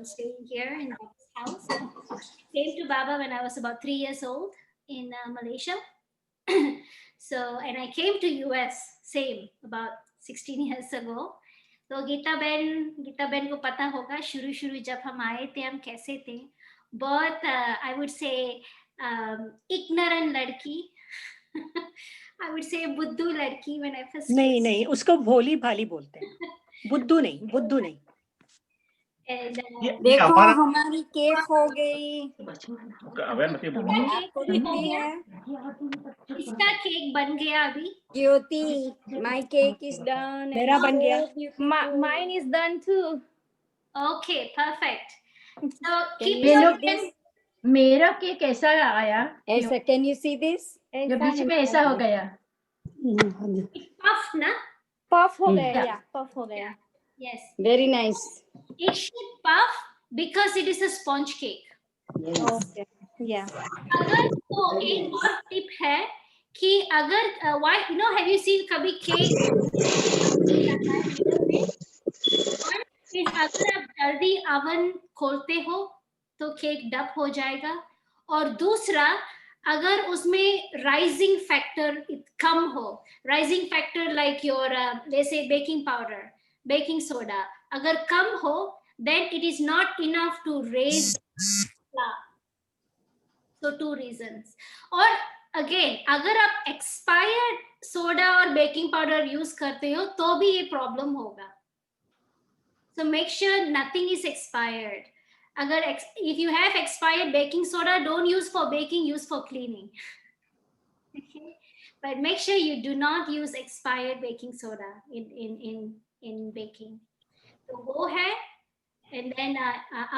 Staying here in this house. Came to Baba when I was about 3 years old in Malaysia. So, and I came to US same about 16 years ago. तो गीता बहन को पता होगा शुरू जब हम आए थे हम कैसे थे. बहुत I would say ignorant लड़की. I would say बुद्धू लड़की when I first. नहीं, उसको भोली भाली बोलते हैं. बुद्धू नहीं. And देखो हमारी केक हो गई. आपको कितनी है? इसका केक बन गया अभी. ज्योति, my cake is done. मेरा बन गया. Mine is done too. Okay, perfect. So keep this. मेरा केक ऐसा आया. ऐसा, can you see this? जो बीच में ऐसा हो गया. Puff ना? Puff हो गया, yeah, puff हो गया. Yes. Very nice. It should puff because it is a sponge cake. Yes. Okay. Yeah. अगर तो एक और टिप है कि अगर why you know have you seen कभी केक अगर आप जल्दी ओवन खोलते हो तो केक डब हो जाएगा. और दूसरा अगर उसमें राइजिंग फैक्टर कम हो, राइजिंग फैक्टर लाइक योर जैसे बेकिंग पाउडर, बेकिंग सोडा अगर कम हो, then it is not enough to raise flour. So 2 reasons. और again अगर आप expired सोडा और बेकिंग पाउडर यूज करते हो तो भी ये प्रॉब्लम होगा. So make sure nothing is expired. अगर if you have expired baking soda, don't use for baking, use for cleaning. Okay? But make sure you do not use expired baking soda in baking. तो वो है. And then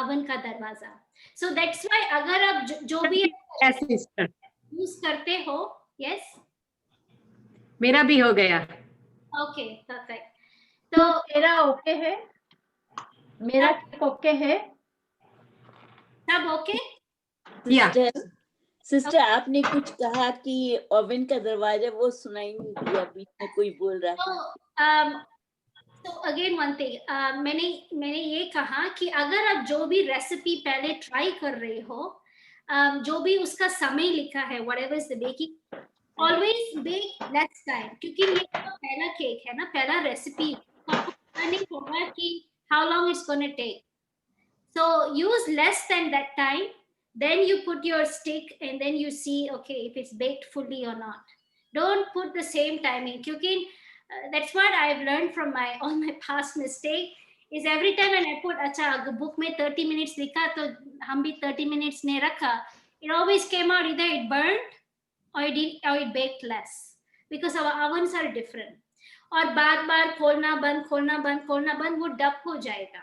oven का दरवाजा. So that's why अगर आप जो भी use करते हो, yes. मेरा भी हो गया. Okay, perfect. तो मेरा ओके है. मेरा केक ओके है. सब ओके? सिस्टर आपने कुछ कहा कि ओवन का दरवाजा, वो सुनाई नहीं दिया, बीच में कोई बोल रहा था. तो अगेन वन थिंग, मैंने ये कहा कि अगर आप जो भी रेसिपी पहले ट्राई कर रहे हो, जो भी उसका समय लिखा है, whatever is the baking, always bake less time, क्योंकि ये पहला केक है ना, पहला रेसिपी, आपको पता नहीं होगा कि how long it's going to take. So use less than that time, then you put your stick and then you see okay if it's baked fully or not. Don't put the same timing, क्योंकि that's what I've learned from all my past mistake is every time when I put अच्छा book में 30 minutes लिखा तो हम भी 30 minutes ने रखा, it always came out either it burned or it baked less because our ovens are different. और बार-बार खोलना बंद वो डब हो जाएगा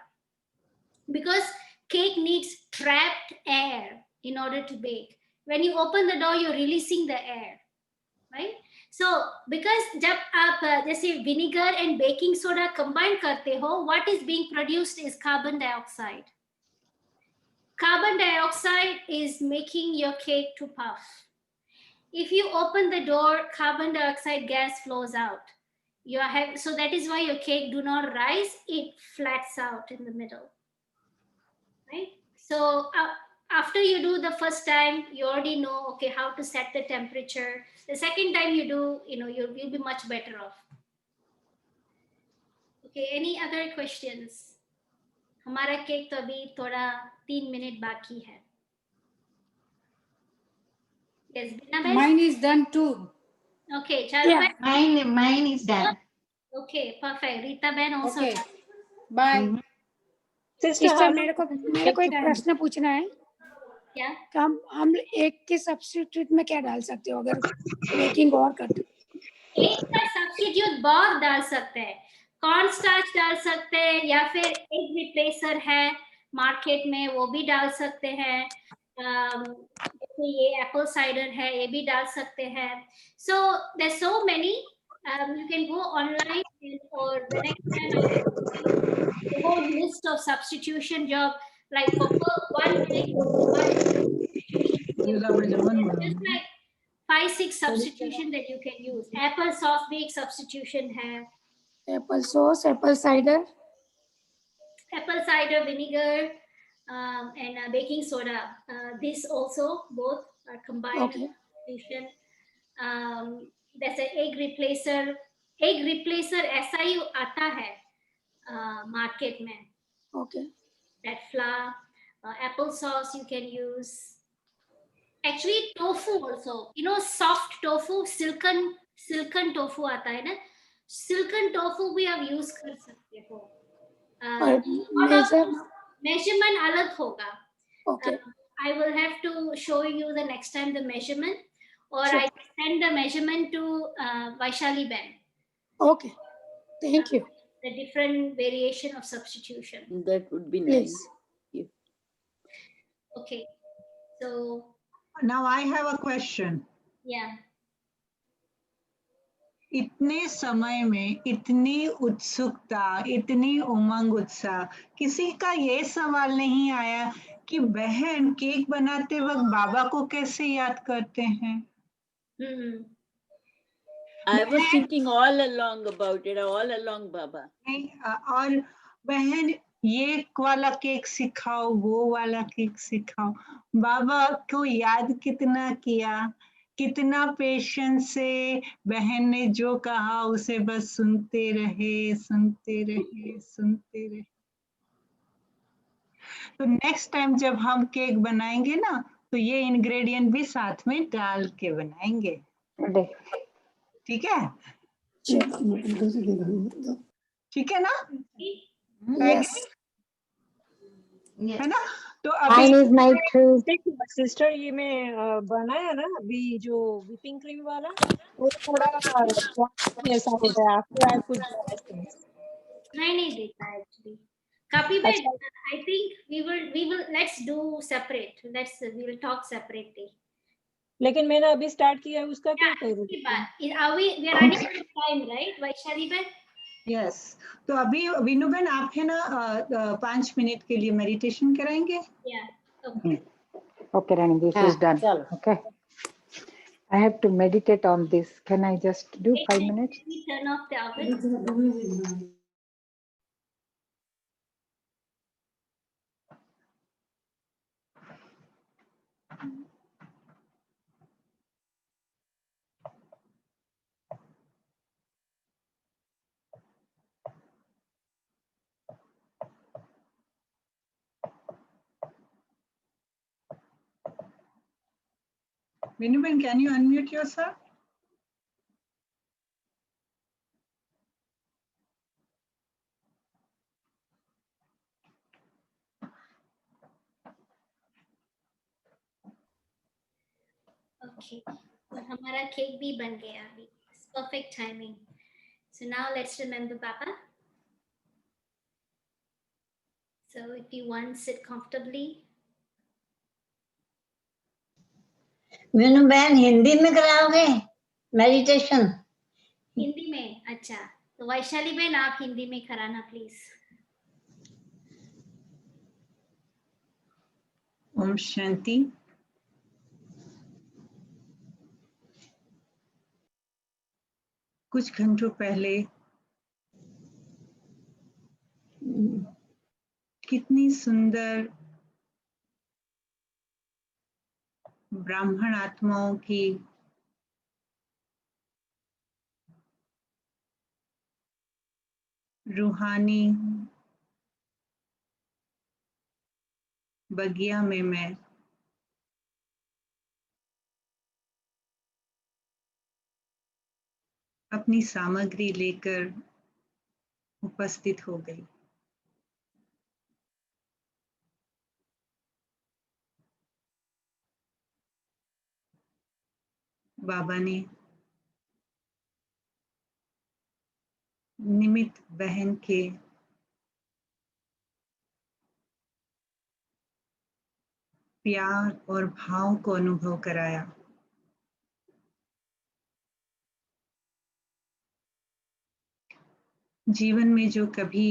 because cake needs trapped air in order to bake. When you open the door, you're releasing the air, right? So because जब आप जैसे vinegar and baking soda combine करते हो, what is being produced is carbon dioxide. Carbon dioxide is making your cake to puff. If you open the door, carbon dioxide gas flows out. So that is why your cake do not rise, it flats out in the middle, right? So after you do the first time, you already know, okay, how to set the temperature. The second time you do, you'll be much better off. Okay, any other questions? हमारा cake तो अभी थोड़ा 3 minute बाकी है. Yes, Bina, Mine is done too. Okay, Charu, Yeah, mine is done. Okay, perfect. Rita Ben also. Okay, bye. Sister मेरे को एक प्रश्न पूछना है. क्या? हम एक के सब्स्टिट्यूट में क्या डाल सकते हो अगर बेकिंग और करते? एक का सब्स्टिट्यूट बहुत डाल सकते हैं. कॉर्न स्टार्च डाल सकते हैं या फिर एग रिप्लेसर है मार्केट में, वो भी डाल सकते हैं. जैसे ये एप्पल साइडर है, ये भी डाल सकते हैं. So there's so many. You can go online or the next time the whole list of substitution job, like for one egg, just like 5-6 substitution that you can use. Apple soft bake substitution hai. Apple sauce, apple cider vinegar, and baking soda. This also both are combined. Okay. Substitution. There's an egg replacer. Egg replacer ऐसा ही आता है market में. Okay. That flour, apple sauce you can use. Actually, tofu also. Soft tofu, silken tofu आता है ना. Silken tofu भी आप use कर सकते हो. Measurement अलग होगा. Okay. I will have to show you the next time the measurement, or Sure. I can send the measurement to Vaishali Ben. Okay. Thank you. The different variation of substitution. That would be Please. nice. Okay. So Now I have a question. yeah. इतने समय में इतनी उत्सुकता, इतनी उमंग उत्साह, किसी का ये सवाल नहीं आया कि बहन केक बनाते वक्त बाबा को कैसे याद करते हैं? I was thinking all along about it, all along, Baba. और बहन ये वाला केक सिखाओ, वो वाला केक सिखाओ. बाबा को याद कितना किया, कितना पेशेंस से बहन ने जो कहा उसे बस सुनते रहे. तो नेक्स्ट टाइम जब हम केक बनाएंगे ना, तो ये इंग्रेडिएंट भी साथ में डाल के बनाएंगे. ठीक है? ठीक है ना? Yes. है ना? तो Mine is night too. Sister ये मैं बनाया ना अभी जो whipping cream वाला, वो थोड़ा ऐसा होता है. After I put the essence. नहीं देता है actually. Copy bed. I think we will let's do separate. We will talk separately. लेकिन मैंने अभी स्टार्ट किया है, उसका क्या करूँ? We are running out of time, right, Vaishali Ben? Yes. तो अभी वीनू बहन आप है ना 5 मिनट के लिए मेडिटेशन कराएंगे? Yeah. Okay. Okay, Rani, this is done. Okay. I have to meditate on this. Can I just do 5 minutes? We turn off the oven. Veenu बहन, can you unmute yourself? Okay. और हमारा cake भी बन गया अभी. It's perfect timing. So now let's remember Papa. So if you want, sit comfortably. Veenu बहन हिंदी में कराओगे मेडिटेशन? हिंदी में? अच्छा, तो वैशाली बहन आप हिंदी में कराना प्लीज. ओम शांति. कुछ घंटों पहले कितनी सुंदर ब्राह्मण आत्माओं की रूहानी बगिया में मैं अपनी सामग्री लेकर उपस्थित हो गई। बाबा ने निमित्त बहन के प्यार और भाव को अनुभव कराया। जीवन में जो कभी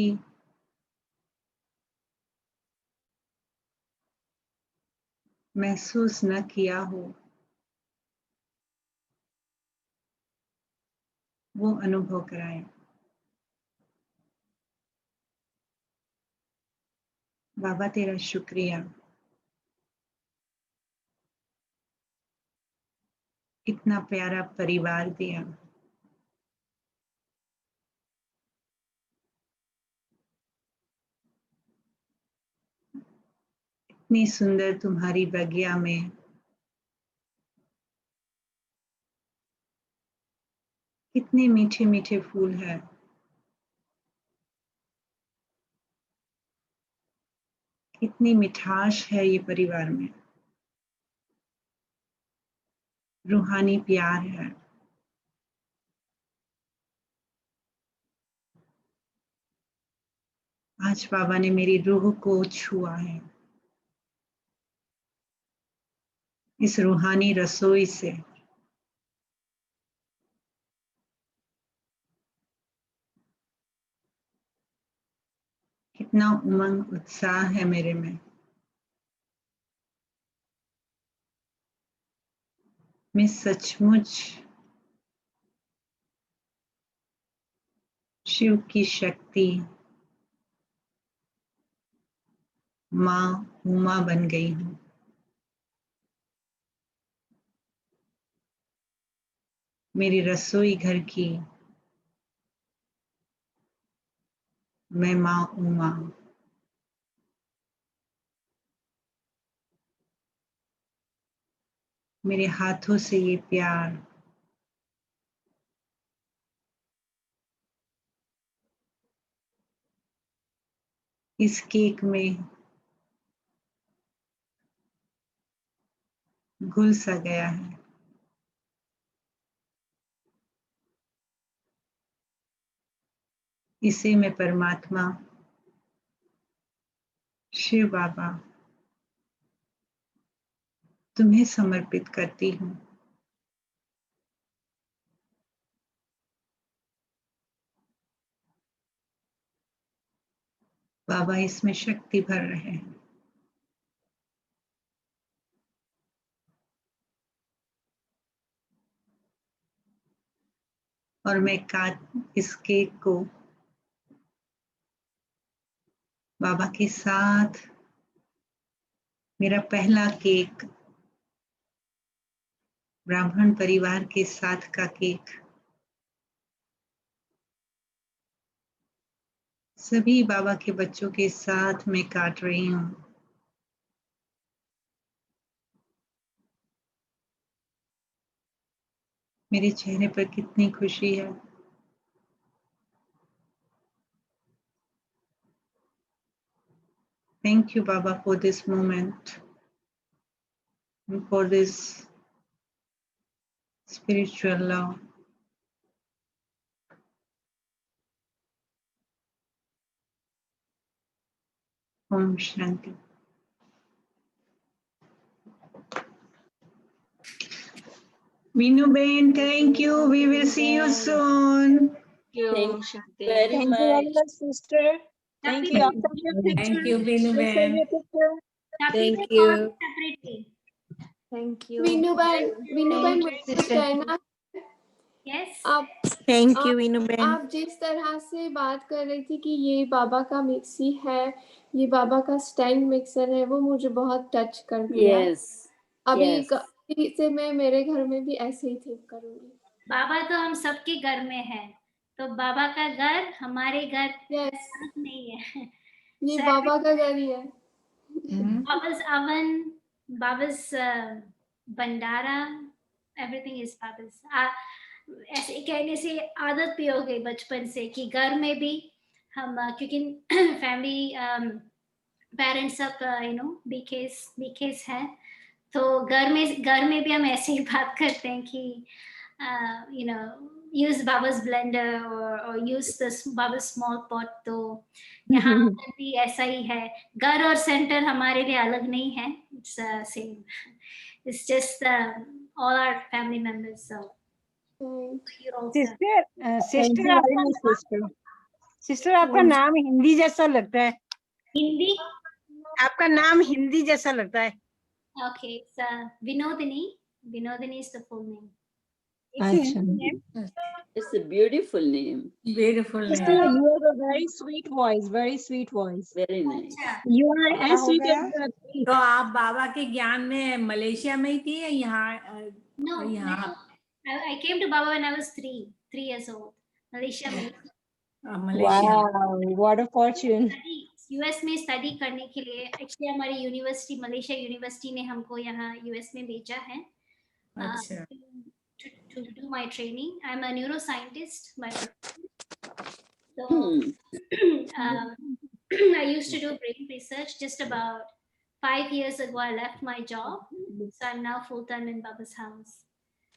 महसूस न किया हो वो अनुभव कराया। बाबा तेरा शुक्रिया, इतना प्यारा परिवार दिया। इतनी सुंदर तुम्हारी बगिया में कितने मीठे मीठे फूल हैं। कितनी मिठास है ये परिवार में। रूहानी प्यार है। आज बाबा ने मेरी रूह को छुआ है इस रूहानी रसोई से। कितना उमंग उत्साह है मेरे में। मैं सचमुच शिव की शक्ति माँ उमा बन गई हूँ। मेरी रसोई घर की मैं माँ उमा। मेरे हाथों से ये प्यार इस केक में घुल सा गया है। इसे मैं परमात्मा शिव बाबा तुम्हें समर्पित करती हूँ। बाबा इसमें शक्ति भर रहे हैं। और मैं इस केक को बाबा के साथ, मेरा पहला केक, ब्राह्मण परिवार के साथ का केक, सभी बाबा के बच्चों के साथ मैं काट रही हूँ। मेरे चेहरे पर कितनी खुशी है। Thank you, Baba, for this moment and for this spiritual love. Om Shanti. Minu-ben, thank you. We will see you soon. Thank you very much, sister. Thank you. Thank you, Binu-ben. Thank you. Thank you. Vinuban, मुझे कहना Yes. Thank you, Vinuben. आप जिस तरह से बात कर रही थी कि ये बाबा का मिक्सी है, ये बाबा का स्टैंड मिक्सर है, वो मुझे बहुत टच कर दिया। yes. अभी Yes. कभी से मैं मेरे घर में भी ऐसे ही थिंक करूंगी। बाबा तो हम सबके घर में है, तो बाबा का घर हमारे घर नहीं है। ये बाबा का घर ही है। Baba's oven, Baba's Bhandara, everything is Baba's. ऐसे कहने से आदत भी हो गई बचपन से कि घर में भी हम क्योंकि फैमिली पेरेंट्स सब बीकेस हैं, तो घर में भी हम ऐसे ही बात करते हैं कि use Baba's blender or use this Baba's small pot. तो यहाँ भी ऐसा ही है, घर और सेंटर हमारे लिए अलग नहीं है, it's same, it's just all our family members. So sister आपका नाम हिंदी जैसा लगता है। हिंदी? आपका नाम हिंदी जैसा लगता है। Okay, it's Vinodini. Vinodini is the full name. It's a beautiful name. Beautiful name. Sister, you have a very sweet voice, very sweet voice. Very nice. You are as sweet as the tree. तो आप बाबा के ज्ञान में Malaysia में ही थी या यहाँ? No, यहाँ I came to Baba when I was 3 years old. Malaysia में. Wow, what a fortune. US में स्टडी करने के लिए एक्चुअली हमारी यूनिवर्सिटी, मलेशिया यूनिवर्सिटी ने हमको यहाँ US में भेजा है to do my training. I'm a neuroscientist by so I used to do brain research. Just about 5 years ago I left my job, so I'm now full time in Baba's house.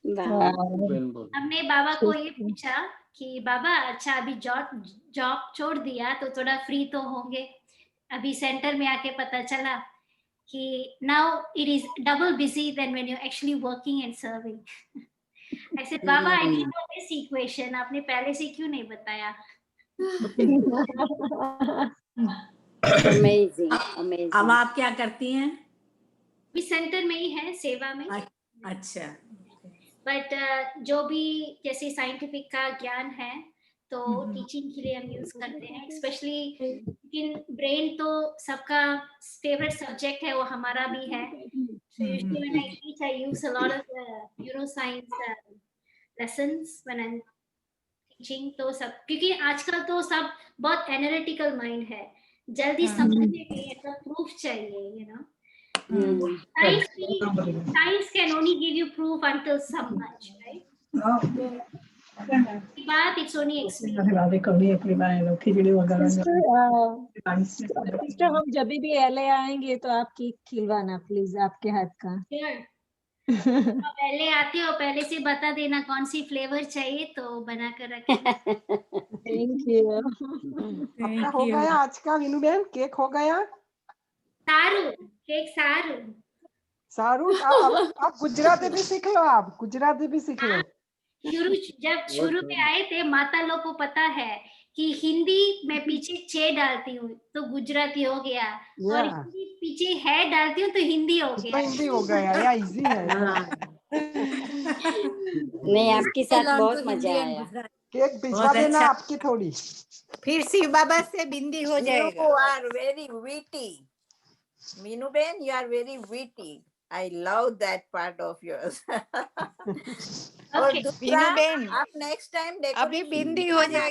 हमने बाबा को ये पूछा कि बाबा अच्छा अभी job छोड़ दिया तो थोड़ा फ्री तो होंगे, अभी सेंटर में आके पता चला कि now it is double busy than when you're actually working and serving. I said Baba I didn't know this equation, आपने पहले से क्यों नहीं बताया? Amazing, amazing. अब आप क्या करती हैं? भी सेंटर में ही है, सेवा में। अच्छा। बट जो भी जैसे साइंटिफिक का ज्ञान है तो टीचिंग के लिए हम यूज करते हैं, स्पेशली ब्रेन तो सबका फेवरेट सब्जेक्ट है, वो हमारा भी है। So usually when I teach, I use a lot of neuroscience lessons when I'm teaching. तो सब क्योंकि आजकल तो सब बहुत एनालिटिकल माइंड है, जल्दी समझने के लिए सब प्रूफ चाहिए, Science can only give you proof until some much, right? But it's only experience. Sister हम जब भी LA आएंगे तो आप केक खिलवाना प्लीज, आपके हाथ का। पहले आते हो, पहले से बता देना कौन सी फ्लेवर चाहिए तो बना कर रखें। Thank you. आपका हो गया आज का विनू बहन, केक हो गया? सारू केक सारू आप गुजराती भी सीख लो, आप गुजराती भी सीख लो। जब शुरू में आए थे माता लोग को पता है कि हिंदी में पीछे छे डालती हूँ तो गुजराती हो गया, और हिंदी पीछे है डालती हूँ तो हिंदी हो गया। हिंदी हो गया, या इजी है। नहीं आपके साथ बहुत मजा आया। केक भिजवा देना आपकी थोड़ी, फिर शिव बाबा से बिंदी हो जाएगा। You are very witty. Meenu Ben, you are very witty. I love that part of yours. Okay, Meenu Ben, आप next time देखो। अभी बिंदी हो जाएगा।